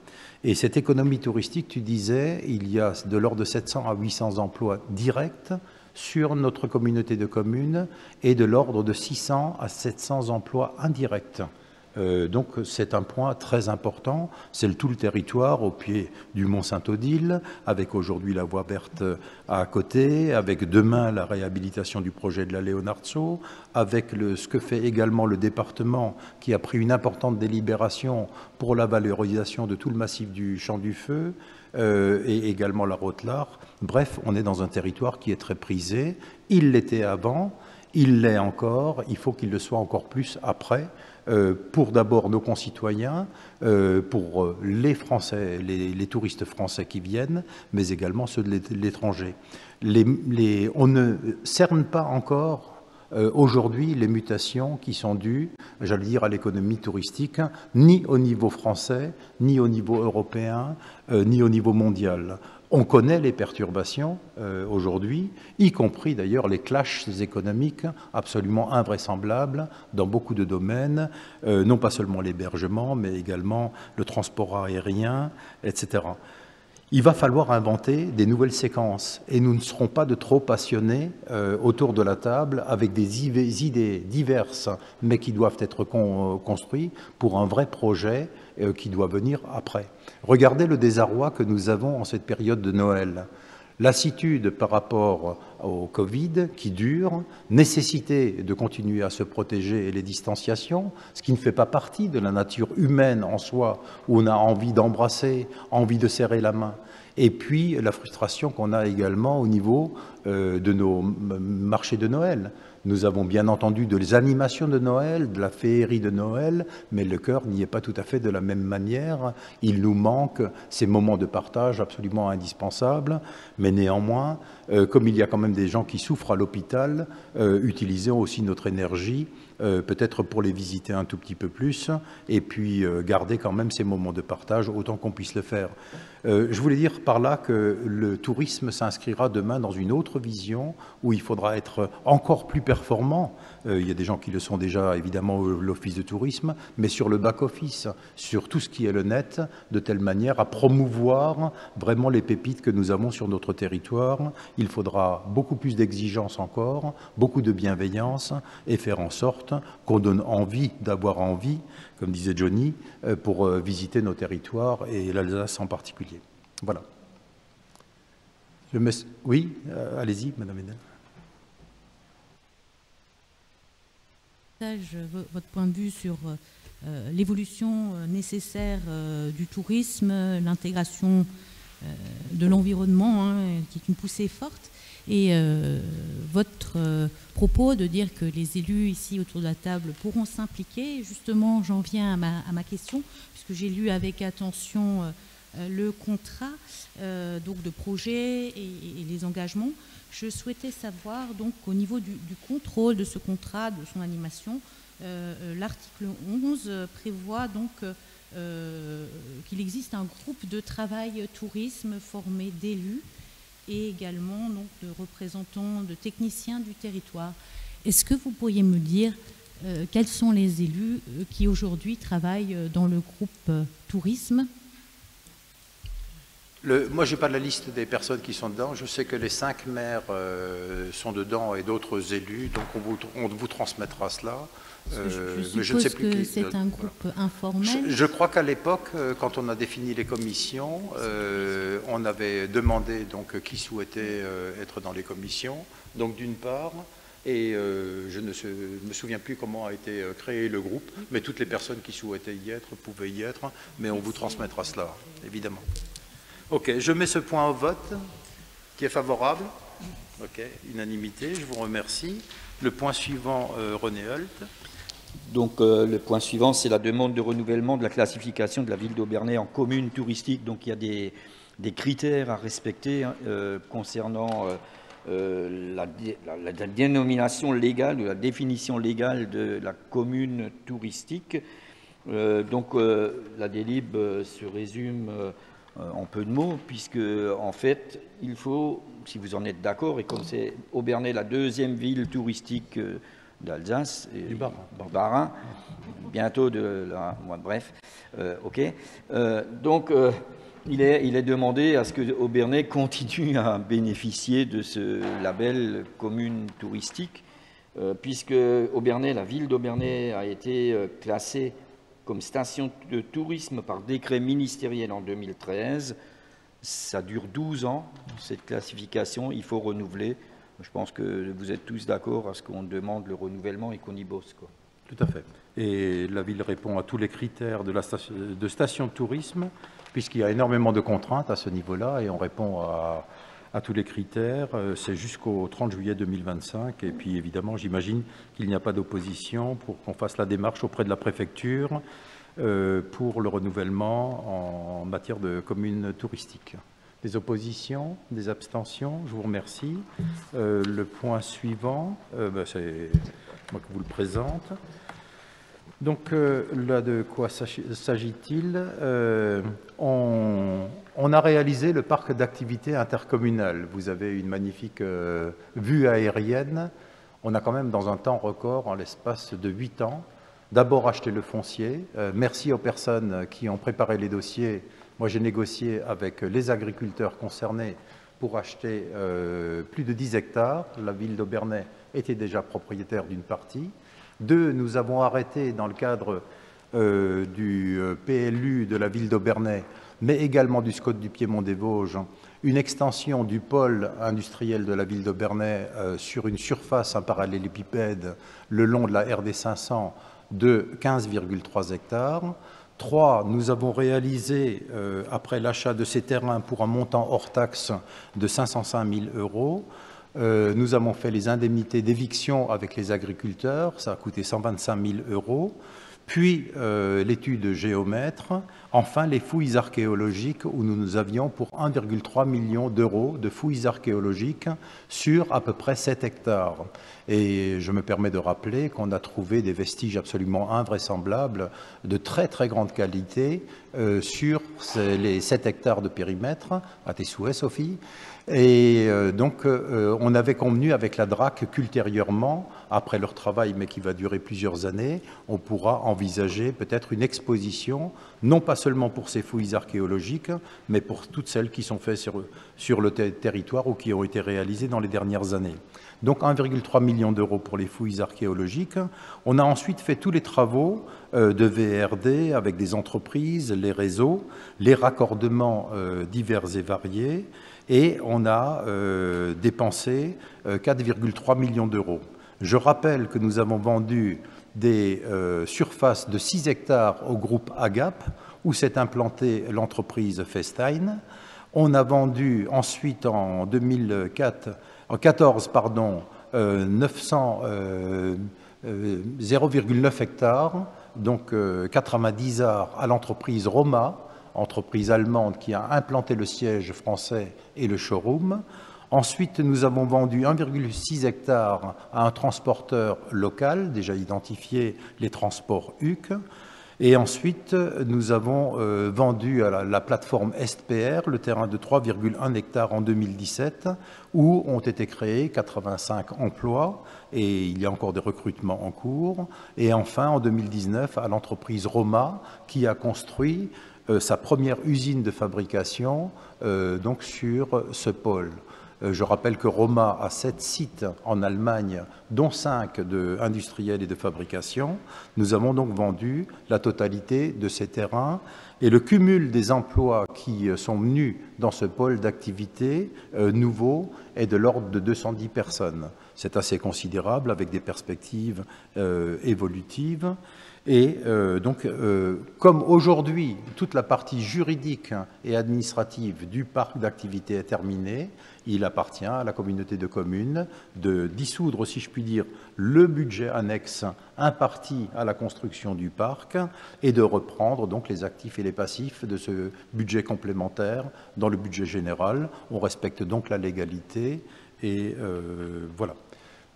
Et cette économie touristique, tu disais, il y a de l'ordre de 700 à 800 emplois directs sur notre communauté de communes et de l'ordre de 600 à 700 emplois indirects. Donc c'est un point très important, c'est tout le territoire au pied du Mont Saint-Odile, avec aujourd'hui la voie verte à côté, avec demain la réhabilitation du projet de la Leonardo, avec ce que fait également le département qui a pris une importante délibération pour la valorisation de tout le massif du Champ du Feu, et également la Rotelard. Bref, on est dans un territoire qui est très prisé, il l'était avant, il l'est encore, il faut qu'il le soit encore plus après, pour d'abord nos concitoyens, pour les Français, les touristes français qui viennent, mais également ceux de l'étranger. On ne cerne pas encore aujourd'hui les mutations qui sont dues, j'allais dire, à l'économie touristique, ni au niveau français, ni au niveau européen, ni au niveau mondial. On connaît les perturbations aujourd'hui, y compris d'ailleurs les clashs économiques absolument invraisemblables dans beaucoup de domaines, non pas seulement l'hébergement, mais également le transport aérien, etc. Il va falloir inventer des nouvelles séquences et nous ne serons pas de trop passionnés autour de la table avec des idées diverses mais qui doivent être construites pour un vrai projet qui doit venir après. Regardez le désarroi que nous avons en cette période de Noël. Lassitude par rapport au Covid qui dure, nécessité de continuer à se protéger et les distanciations, ce qui ne fait pas partie de la nature humaine en soi, où on a envie d'embrasser, envie de serrer la main. Et puis la frustration qu'on a également au niveau de nos marchés de Noël. Nous avons bien entendu des animations de Noël, de la féerie de Noël, mais le cœur n'y est pas tout à fait de la même manière. Il nous manque ces moments de partage absolument indispensables, mais néanmoins, comme il y a quand même des gens qui souffrent à l'hôpital, utilisons aussi notre énergie, peut-être pour les visiter un tout petit peu plus, et puis garder quand même ces moments de partage autant qu'on puisse le faire. Je voulais dire par là que le tourisme s'inscrira demain dans une autre vision où il faudra être encore plus performant. Il y a des gens qui le sont déjà évidemment à l'office de tourisme, mais sur le back-office, sur tout ce qui est le net, de telle manière à promouvoir vraiment les pépites que nous avons sur notre territoire. Il faudra beaucoup plus d'exigence encore, beaucoup de bienveillance et faire en sorte qu'on donne envie d'avoir envie, comme disait Johnny, pour visiter nos territoires et l'Alsace en particulier. Voilà. Oui, allez-y, Madame Hédel.
Votre point de vue sur l'évolution nécessaire du tourisme, l'intégration de l'environnement, hein, qui est une poussée forte, et votre propos de dire que les élus ici autour de la table pourront s'impliquer. Justement, j'en viens à ma question, puisque j'ai lu avec attention le contrat donc de projet et les engagements. Je souhaitais savoir donc au niveau du contrôle de ce contrat, de son animation, l'article 11 prévoit donc qu'il existe un groupe de travail tourisme formé d'élus et également donc de représentants, de techniciens du territoire. Est-ce que vous pourriez me dire quels sont les élus qui aujourd'hui travaillent dans le groupe tourisme ?
Moi, je n'ai pas la liste des personnes qui sont dedans. Je sais que les 5 maires sont dedans et d'autres élus, donc on vous transmettra cela.
Je suppose que c'est un groupe informel.
Je crois qu'à l'époque, quand on a défini les commissions, on avait demandé donc qui souhaitait être dans les commissions. Donc d'une part, et je ne me souviens plus comment a été créé le groupe, mais toutes les personnes qui souhaitaient y être pouvaient y être, mais on vous transmettra cela, évidemment. Ok, je mets ce point au vote, qui est favorable. Ok, unanimité, je vous remercie. Le point suivant, René Holt.
Donc le point suivant, c'est la demande de renouvellement de la classification de la ville d'Aubernais en commune touristique. Donc il y a des critères à respecter concernant la dénomination légale ou la définition légale de la commune touristique. Donc la délib se résume en peu de mots, puisque en fait, il faut, si vous en êtes d'accord, et comme c'est Aubernais la deuxième ville touristique d'Alsace, du Bas-Rhin, bientôt de la... bref, ok. Donc, il est demandé à ce que Aubernais continue à bénéficier de ce label commune touristique, puisque Aubernais, la ville d'Aubernais a été classée comme station de tourisme par décret ministériel en 2013. Ça dure 12 ans, cette classification, il faut renouveler. Je pense que vous êtes tous d'accord à ce qu'on demande le renouvellement et qu'on y bosse, quoi.
Tout à fait. Et la ville répond à tous les critères de station de tourisme, puisqu'il y a énormément de contraintes à ce niveau-là, et on répond à tous les critères. C'est jusqu'au 30 juillet 2025. Et puis, évidemment, j'imagine qu'il n'y a pas d'opposition pour qu'on fasse la démarche auprès de la préfecture pour le renouvellement en matière de commune touristique. Des oppositions, des abstentions, je vous remercie. Le point suivant, c'est moi qui vous le présente. Donc là, de quoi s'agit-il? On a réalisé le parc d'activités intercommunal. Vous avez une magnifique vue aérienne. On a quand même, dans un temps record, en l'espace de 8 ans, d'abord acheté le foncier. Merci aux personnes qui ont préparé les dossiers. Moi, j'ai négocié avec les agriculteurs concernés pour acheter plus de 10 hectares. La ville d'Aubernais était déjà propriétaire d'une partie. 2, nous avons arrêté dans le cadre du PLU de la ville d'Aubernais, mais également du SCOT du Piémont des Vosges, une extension du pôle industriel de la ville d'Aubernais sur une surface, un parallélépipède, le long de la RD 500 de 15,3 hectares. 3, nous avons réalisé, après l'achat de ces terrains pour un montant hors taxe de 505 000 €, nous avons fait les indemnités d'éviction avec les agriculteurs, ça a coûté 125 000 €, puis l'étude géomètre, enfin les fouilles archéologiques où nous avions pour 1,3 million d'euros de fouilles archéologiques sur à peu près 7 hectares. Et je me permets de rappeler qu'on a trouvé des vestiges absolument invraisemblables de très très grande qualité sur les 7 hectares de périmètre, à tes souhaits Sophie. Et donc, on avait convenu avec la DRAC qu'ultérieurement, après leur travail, mais qui va durer plusieurs années, on pourra envisager peut-être une exposition, non pas seulement pour ces fouilles archéologiques, mais pour toutes celles qui sont faites sur le territoire ou qui ont été réalisées dans les dernières années. Donc 1,3 million d'euros pour les fouilles archéologiques. On a ensuite fait tous les travaux de VRD avec des entreprises, les réseaux, les raccordements divers et variés, et on a dépensé 4,3 millions d'euros. Je rappelle que nous avons vendu des surfaces de 6 hectares au groupe AGAP, où s'est implantée l'entreprise Festein. On a vendu ensuite en 2014, 0,9 hectares, donc 90 arts à l'entreprise Roma, entreprise allemande qui a implanté le siège français et le showroom. Ensuite, nous avons vendu 1,6 hectares à un transporteur local, déjà identifié, les transports HUC. Et ensuite, nous avons vendu à la plateforme SPR le terrain de 3,1 hectares en 2017, où ont été créés 85 emplois, et il y a encore des recrutements en cours. Et enfin, en 2019, à l'entreprise Roma, qui a construit sa première usine de fabrication donc sur ce pôle. Je rappelle que Roma a 7 sites en Allemagne, dont 5 industriels et de fabrication. Nous avons donc vendu la totalité de ces terrains et le cumul des emplois qui sont venus dans ce pôle d'activité nouveau est de l'ordre de 210 personnes. C'est assez considérable avec des perspectives évolutives. Et donc, comme aujourd'hui, toute la partie juridique et administrative du parc d'activité est terminée, il appartient à la communauté de communes de dissoudre, si je puis dire, le budget annexe imparti à la construction du parc et de reprendre donc les actifs et les passifs de ce budget complémentaire dans le budget général. On respecte donc la légalité et voilà.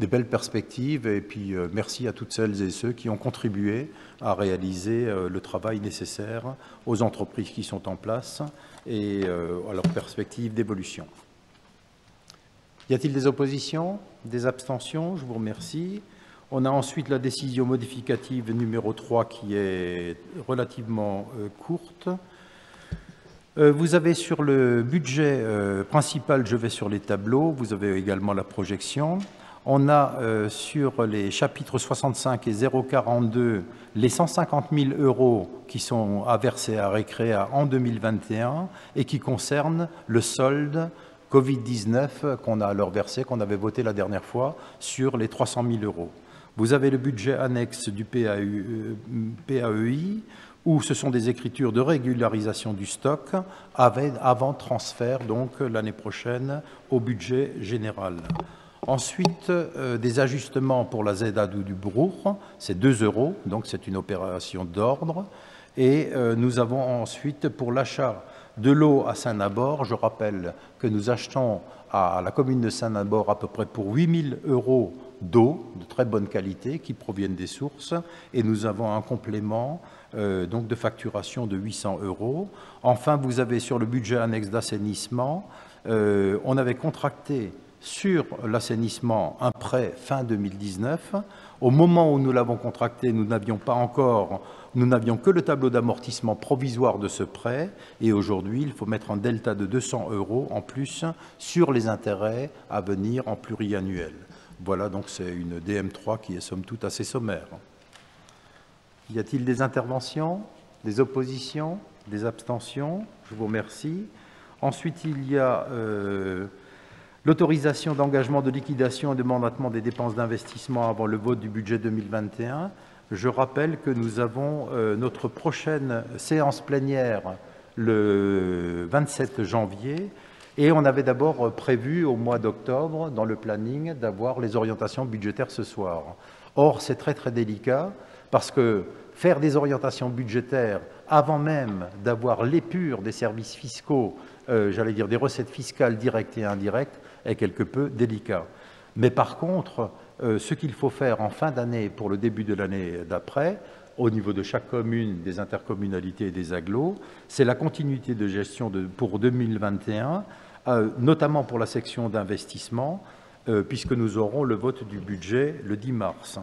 Des belles perspectives et puis merci à toutes celles et ceux qui ont contribué à réaliser le travail nécessaire aux entreprises qui sont en place et à leurs perspectives d'évolution. Y a-t-il des oppositions, des abstentions? Je vous remercie. On a ensuite la décision modificative numéro 3 qui est relativement courte. Vous avez sur le budget principal, je vais sur les tableaux, vous avez également la projection. On a sur les chapitres 65 et 042 les 150 000 € qui sont à verser à Récréa en 2021 et qui concernent le solde Covid-19 qu'on a à leur verser, qu'on avait voté la dernière fois, sur les 300 000 €. Vous avez le budget annexe du PAEI, où ce sont des écritures de régularisation du stock avant transfert, donc l'année prochaine, au budget général. Ensuite, des ajustements pour la ZADU du Brour, c'est 2 €, donc c'est une opération d'ordre. Et nous avons ensuite, pour l'achat de l'eau à Saint-Nabord, je rappelle que nous achetons à la commune de Saint-Nabord à peu près pour 8 000 € d'eau de très bonne qualité qui proviennent des sources, et nous avons un complément donc de facturation de 800 €. Enfin, vous avez sur le budget annexe d'assainissement, on avait contracté sur l'assainissement un prêt fin 2019. Au moment où nous l'avons contracté, nous n'avions que le tableau d'amortissement provisoire de ce prêt, et aujourd'hui, il faut mettre un delta de 200 € en plus sur les intérêts à venir en pluriannuel. Voilà, donc c'est une DM3 qui est somme toute assez sommaire. Y a-t-il des interventions, des oppositions, des abstentions? Je vous remercie. Ensuite, il y a l'autorisation d'engagement de liquidation et de mandatement des dépenses d'investissement avant le vote du budget 2021. Je rappelle que nous avons notre prochaine séance plénière le 27 janvier et on avait d'abord prévu au mois d'octobre, dans le planning, d'avoir les orientations budgétaires ce soir. Or, c'est très très délicat parce que faire des orientations budgétaires avant même d'avoir l'épure des services fiscaux, j'allais dire des recettes fiscales directes et indirectes, est quelque peu délicat. Mais par contre, ce qu'il faut faire en fin d'année pour le début de l'année d'après, au niveau de chaque commune, des intercommunalités et des agglos, c'est la continuité de gestion pour 2021, notamment pour la section d'investissement, puisque nous aurons le vote du budget le 10 mars.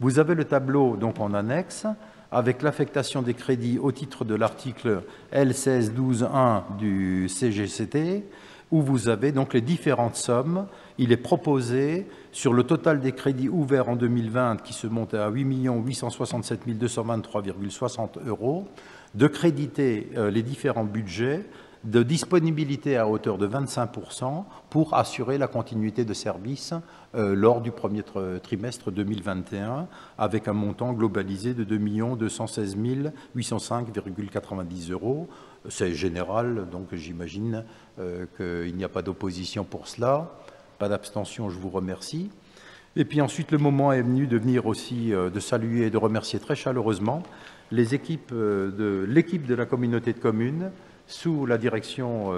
Vous avez le tableau donc en annexe, avec l'affectation des crédits au titre de l'article L1612.1 du CGCT, où vous avez donc les différentes sommes. Il est proposé, sur le total des crédits ouverts en 2020, qui se monte à 8 867 223,60 €, de créditer les différents budgets, de disponibilité à hauteur de 25% pour assurer la continuité de service lors du premier trimestre 2021, avec un montant globalisé de 2 216 805,90 €. C'est général, donc j'imagine qu'il n'y a pas d'opposition pour cela. Pas d'abstention, je vous remercie. Et puis ensuite, le moment est venu de venir aussi, de saluer et de remercier très chaleureusement les équipes l'équipe de la communauté de communes, sous la direction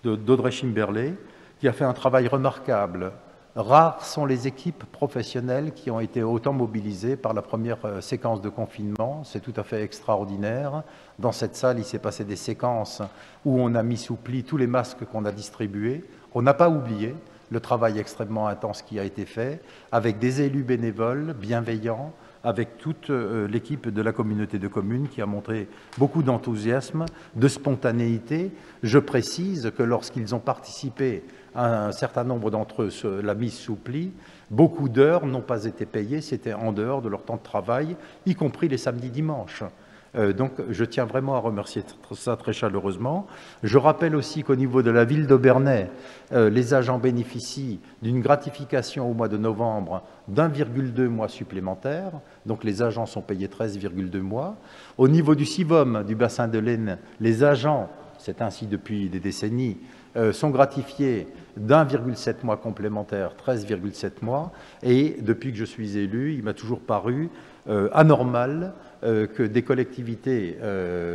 d'Audrey Chimberley, qui a fait un travail remarquable. Rares sont les équipes professionnelles qui ont été autant mobilisées par la première séquence de confinement. C'est tout à fait extraordinaire. Dans cette salle, il s'est passé des séquences où on a mis sous pli tous les masques qu'on a distribués. On n'a pas oublié le travail extrêmement intense qui a été fait, avec des élus bénévoles, bienveillants, avec toute l'équipe de la communauté de communes qui a montré beaucoup d'enthousiasme, de spontanéité. Je précise que lorsqu'ils ont participé, un certain nombre d'entre eux, la mise sous pli, beaucoup d'heures n'ont pas été payées, c'était en dehors de leur temps de travail, y compris les samedis dimanches. Donc je tiens vraiment à remercier ça très chaleureusement. Je rappelle aussi qu'au niveau de la ville d'Aubernais, les agents bénéficient d'une gratification au mois de novembre d'1,2 mois supplémentaire. Donc les agents sont payés 13,2 mois. Au niveau du CIVOM, du bassin de l'Aisne, les agents, c'est ainsi depuis des décennies, sont gratifiés d'1,7 mois complémentaire, 13,7 mois. Et depuis que je suis élu, il m'a toujours paru anormal que des collectivités,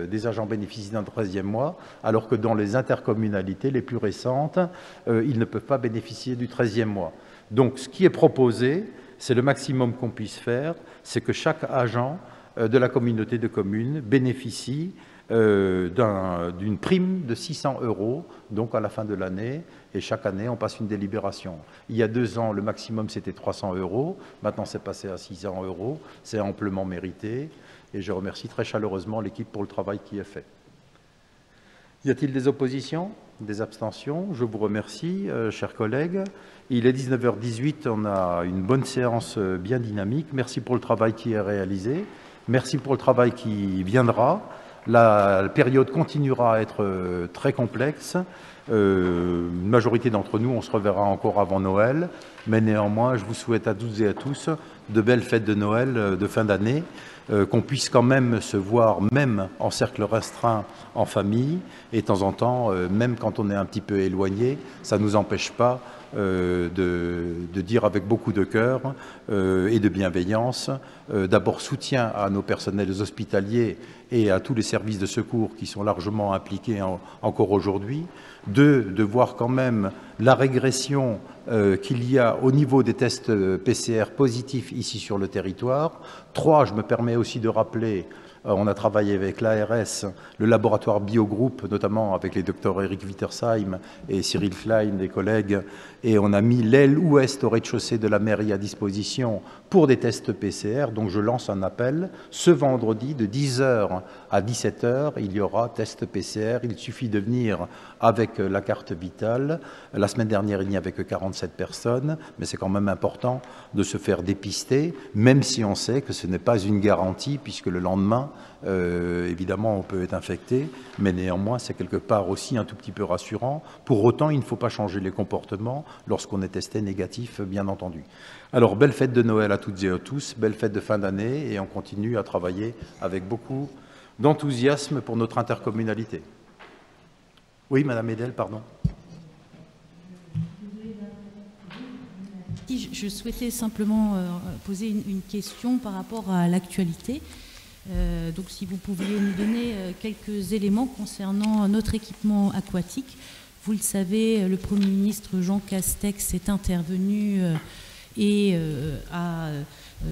des agents bénéficient d'un 13e mois, alors que dans les intercommunalités les plus récentes, ils ne peuvent pas bénéficier du 13e mois. Donc ce qui est proposé, c'est le maximum qu'on puisse faire, c'est que chaque agent de la communauté de communes bénéficie d'une prime de 600 €, donc à la fin de l'année, et chaque année on passe une délibération. Il y a 2 ans, le maximum c'était 300 €, maintenant c'est passé à 600 €, c'est amplement mérité, et je remercie très chaleureusement l'équipe pour le travail qui est fait. Y a-t-il des oppositions, des abstentions? Je vous remercie, chers collègues. Il est 19h18, on a une bonne séance bien dynamique. Merci pour le travail qui est réalisé, merci pour le travail qui viendra. La période continuera à être très complexe. Une majorité d'entre nous, on se reverra encore avant Noël. Mais néanmoins, je vous souhaite à toutes et à tous de belles fêtes de Noël, de fin d'année, qu'on puisse quand même se voir, même en cercle restreint, en famille. Et de temps en temps, même quand on est un petit peu éloigné, ça ne nous empêche pas de dire avec beaucoup de cœur et de bienveillance, d'abord soutien à nos personnels hospitaliers et à tous les services de secours qui sont largement impliqués encore aujourd'hui. 2, de voir quand même la régression qu'il y a au niveau des tests PCR positifs ici sur le territoire. 3, je me permets aussi de rappeler, on a travaillé avec l'ARS, le laboratoire Biogroup, notamment avec les docteurs Eric Wittersheim et Cyril Klein, des collègues, et on a mis l'aile ouest au rez-de-chaussée de la mairie à disposition pour des tests PCR. Donc je lance un appel. Ce vendredi, de 10h à 17h, il y aura test PCR. Il suffit de venir avec la carte vitale. La semaine dernière, il n'y avait que 47 personnes, mais c'est quand même important de se faire dépister, même si on sait que ce n'est pas une garantie, puisque le lendemain, évidemment, on peut être infecté, mais néanmoins, c'est quelque part aussi un tout petit peu rassurant. Pour autant, il ne faut pas changer les comportements lorsqu'on est testé négatif, bien entendu. Alors, belle fête de Noël à toutes et à tous, belle fête de fin d'année, et on continue à travailler avec beaucoup d'enthousiasme pour notre intercommunalité. Oui, Madame Edel, pardon.
Je souhaitais simplement poser une question par rapport à l'actualité. Donc si vous pouviez nous donner quelques éléments concernant notre équipement aquatique. Vous le savez, le Premier ministre Jean Castex est intervenu et a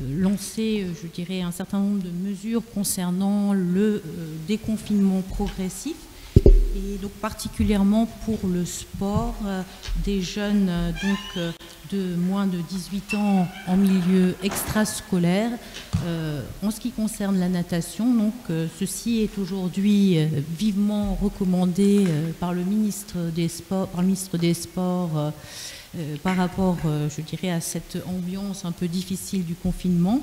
lancé, je dirais, un certain nombre de mesures concernant le déconfinement progressif. Et donc particulièrement pour le sport des jeunes de moins de 18 ans en milieu extrascolaire. En ce qui concerne la natation, donc, ceci est aujourd'hui vivement recommandé par le ministre des Sports, par rapport, je dirais, à cette ambiance un peu difficile du confinement.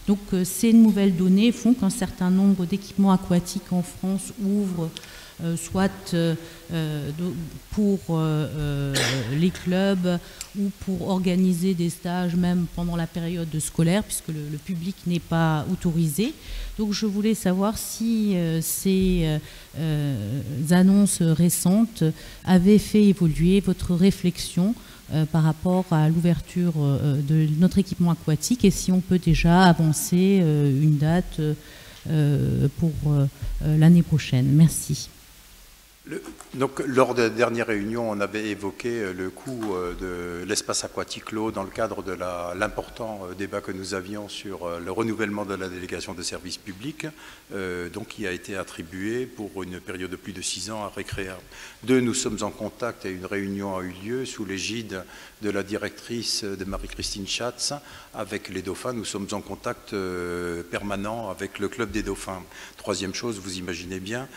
Donc ces nouvelles données font qu'un certain nombre d'équipements aquatiques en France ouvrent soit pour les clubs ou pour organiser des stages même pendant la période scolaire, puisque le public n'est pas autorisé. Donc je voulais savoir si ces annonces récentes avaient fait évoluer votre réflexion par rapport à l'ouverture de notre équipement aquatique et si on peut déjà avancer une date pour l'année prochaine. Merci.
Donc, lors de la dernière réunion, on avait évoqué le coût de l'espace aquatique clos dans le cadre de l'important débat que nous avions sur le renouvellement de la délégation de services publics, donc qui a été attribué pour une période de plus de 6 ans à Récréa. 2, nous sommes en contact et une réunion a eu lieu sous l'égide de la directrice de Marie-Christine Schatz avec les dauphins. Nous sommes en contact permanent avec le club des dauphins. 3e chose, vous imaginez bien,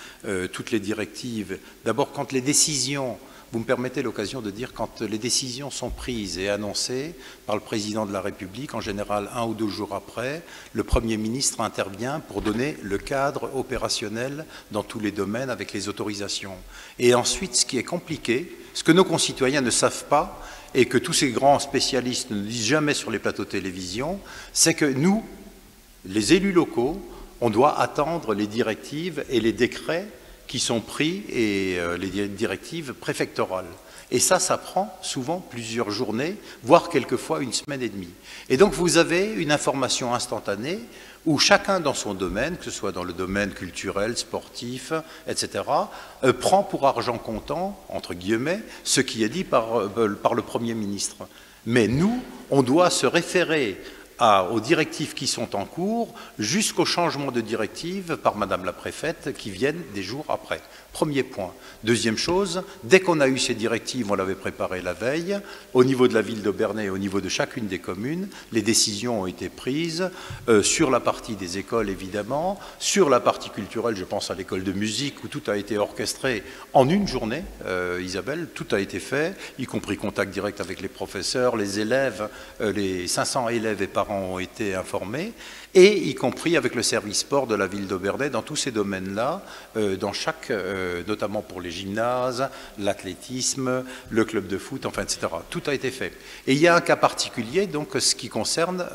toutes les directives. D'abord, quand les décisions, vous me permettez l'occasion de dire, quand les décisions sont prises et annoncées par le président de la République, en général 1 ou 2 jours après, le Premier ministre intervient pour donner le cadre opérationnel dans tous les domaines avec les autorisations. Et ensuite, ce qui est compliqué, ce que nos concitoyens ne savent pas, et que tous ces grands spécialistes ne disent jamais sur les plateaux de télévision, c'est que nous, les élus locaux, on doit attendre les directives et les décrets qui sont pris et les directives préfectorales. Et ça prend souvent plusieurs journées, voire quelquefois 1 semaine et demie. Et donc vous avez une information instantanée où chacun dans son domaine, que ce soit dans le domaine culturel, sportif, etc., prend pour argent comptant, entre guillemets, ce qui est dit par le Premier ministre. Mais nous, on doit se référer aux directives qui sont en cours jusqu'au changement de directive par Madame la Préfète qui viennent des jours après. Premier point. 2e chose, dès qu'on a eu ces directives, on l'avait préparé la veille, au niveau de la ville d'Aubernais et au niveau de chacune des communes, les décisions ont été prises sur la partie des écoles évidemment, sur la partie culturelle, je pense à l'école de musique où tout a été orchestré en une journée, Isabelle, tout a été fait, y compris contact direct avec les professeurs, les élèves, les 500 élèves et parents ont été informés, et y compris avec le service sport de la ville d'Aubernais dans tous ces domaines-là, dans chaque, notamment pour les gymnases, l'athlétisme, le club de foot, enfin, etc. Tout a été fait. Et il y a un cas particulier, donc, ce qui concerne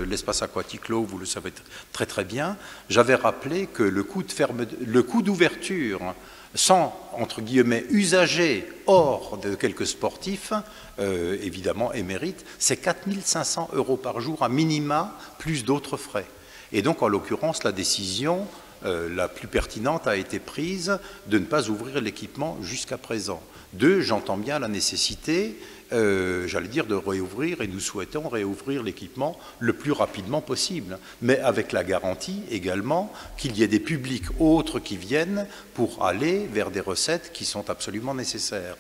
l'espace aquatique clos, vous le savez très très bien. J'avais rappelé que le coût d'ouverture sans, entre guillemets, usager hors de quelques sportifs, évidemment émérites, c'est 4 500 € par jour à minima, plus d'autres frais. Et donc, en l'occurrence, la décision la plus pertinente a été prise de ne pas ouvrir l'équipement jusqu'à présent. 2, j'entends bien la nécessité, j'allais dire, de réouvrir, et nous souhaitons réouvrir l'équipement le plus rapidement possible, mais avec la garantie également qu'il y ait des publics autres qui viennent pour aller vers des recettes qui sont absolument nécessaires.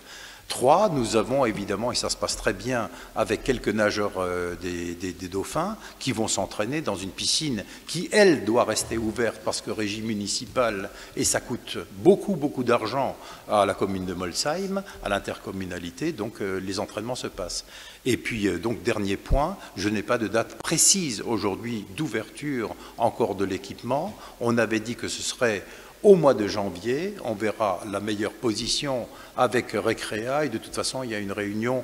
3, nous avons évidemment, et ça se passe très bien, avec quelques nageurs des dauphins qui vont s'entraîner dans une piscine qui, elle, doit rester ouverte parce que régie municipale, et ça coûte beaucoup d'argent à la commune de Molsheim, à l'intercommunalité, donc les entraînements se passent. Et puis, donc, dernier point, je n'ai pas de date précise aujourd'hui d'ouverture encore de l'équipement. On avait dit que ce serait au mois de janvier, on verra la meilleure position avec Recréa, et de toute façon, il y a une réunion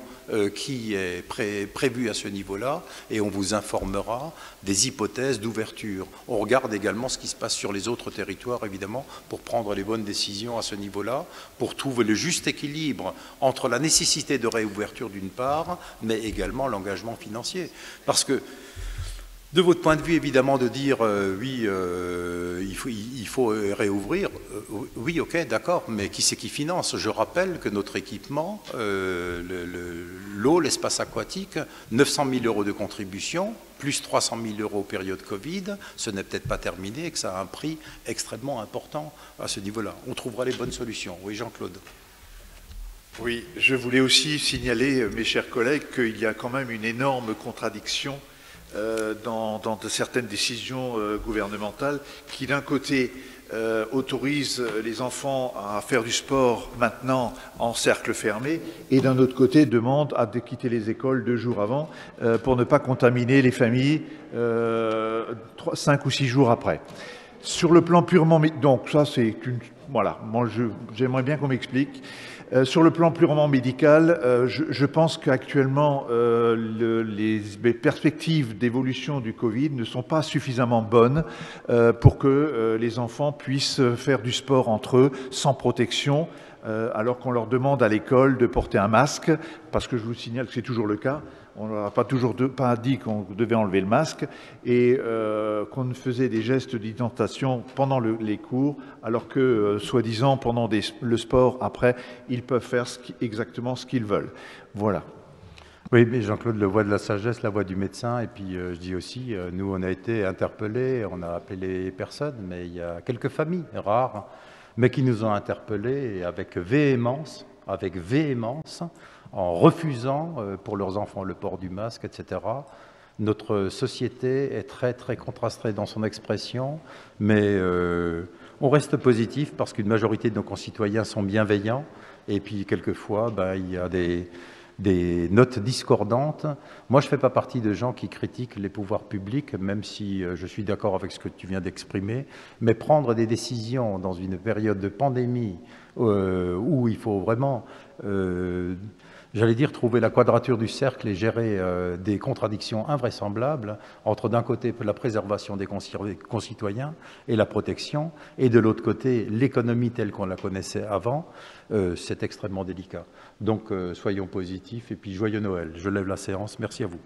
qui est prévue à ce niveau-là, et on vous informera des hypothèses d'ouverture. On regarde également ce qui se passe sur les autres territoires, évidemment, pour prendre les bonnes décisions à ce niveau-là, pour trouver le juste équilibre entre la nécessité de réouverture d'une part, mais également l'engagement financier. Parce que, de votre point de vue, évidemment, de dire oui, il faut réouvrir, oui, ok, d'accord, mais qui c'est qui finance? Je rappelle que notre équipement, l'eau, l'espace aquatique, 900 000 € de contribution, plus 300 000 € période Covid, ce n'est peut-être pas terminé et que ça a un prix extrêmement important à ce niveau-là. On trouvera les bonnes solutions. Oui, Jean-Claude.
Oui, je voulais aussi signaler, mes chers collègues, qu'il y a quand même une énorme contradiction dans certaines décisions gouvernementales qui, d'un côté, autorisent les enfants à faire du sport maintenant en cercle fermé et, d'un autre côté, demandent à quitter les écoles 2 jours avant pour ne pas contaminer les familles 5 ou 6 jours après. Sur le plan purement... Donc ça, c'est une... Voilà, moi j'aimerais bien qu'on m'explique. Sur le plan purement médical, je pense qu'actuellement, les perspectives d'évolution du Covid ne sont pas suffisamment bonnes pour que les enfants puissent faire du sport entre eux sans protection, alors qu'on leur demande à l'école de porter un masque, parce que je vous signale que c'est toujours le cas. On ne leur a pas dit qu'on devait enlever le masque et qu'on faisait des gestes d'identation pendant les cours, alors que, soi-disant, pendant le sport, après, ils peuvent faire exactement ce qu'ils veulent. Voilà.
Oui, mais Jean-Claude, la voix de la sagesse, la voix du médecin, et puis je dis aussi, nous, on a été interpellés, on a appelé les personnes, mais il y a quelques familles rares, mais qui nous ont interpellés avec véhémence, en refusant pour leurs enfants le port du masque, etc. Notre société est très contrastée dans son expression, mais on reste positif parce qu'une majorité de nos concitoyens sont bienveillants, et puis quelquefois, il y a des notes discordantes. Moi, je ne fais pas partie de gens qui critiquent les pouvoirs publics, même si je suis d'accord avec ce que tu viens d'exprimer, mais prendre des décisions dans une période de pandémie où il faut vraiment... j'allais dire trouver la quadrature du cercle et gérer des contradictions invraisemblables entre d'un côté la préservation des concitoyens et la protection, et de l'autre côté l'économie telle qu'on la connaissait avant, c'est extrêmement délicat. Donc soyons positifs et puis joyeux Noël. Je lève la séance. Merci à vous.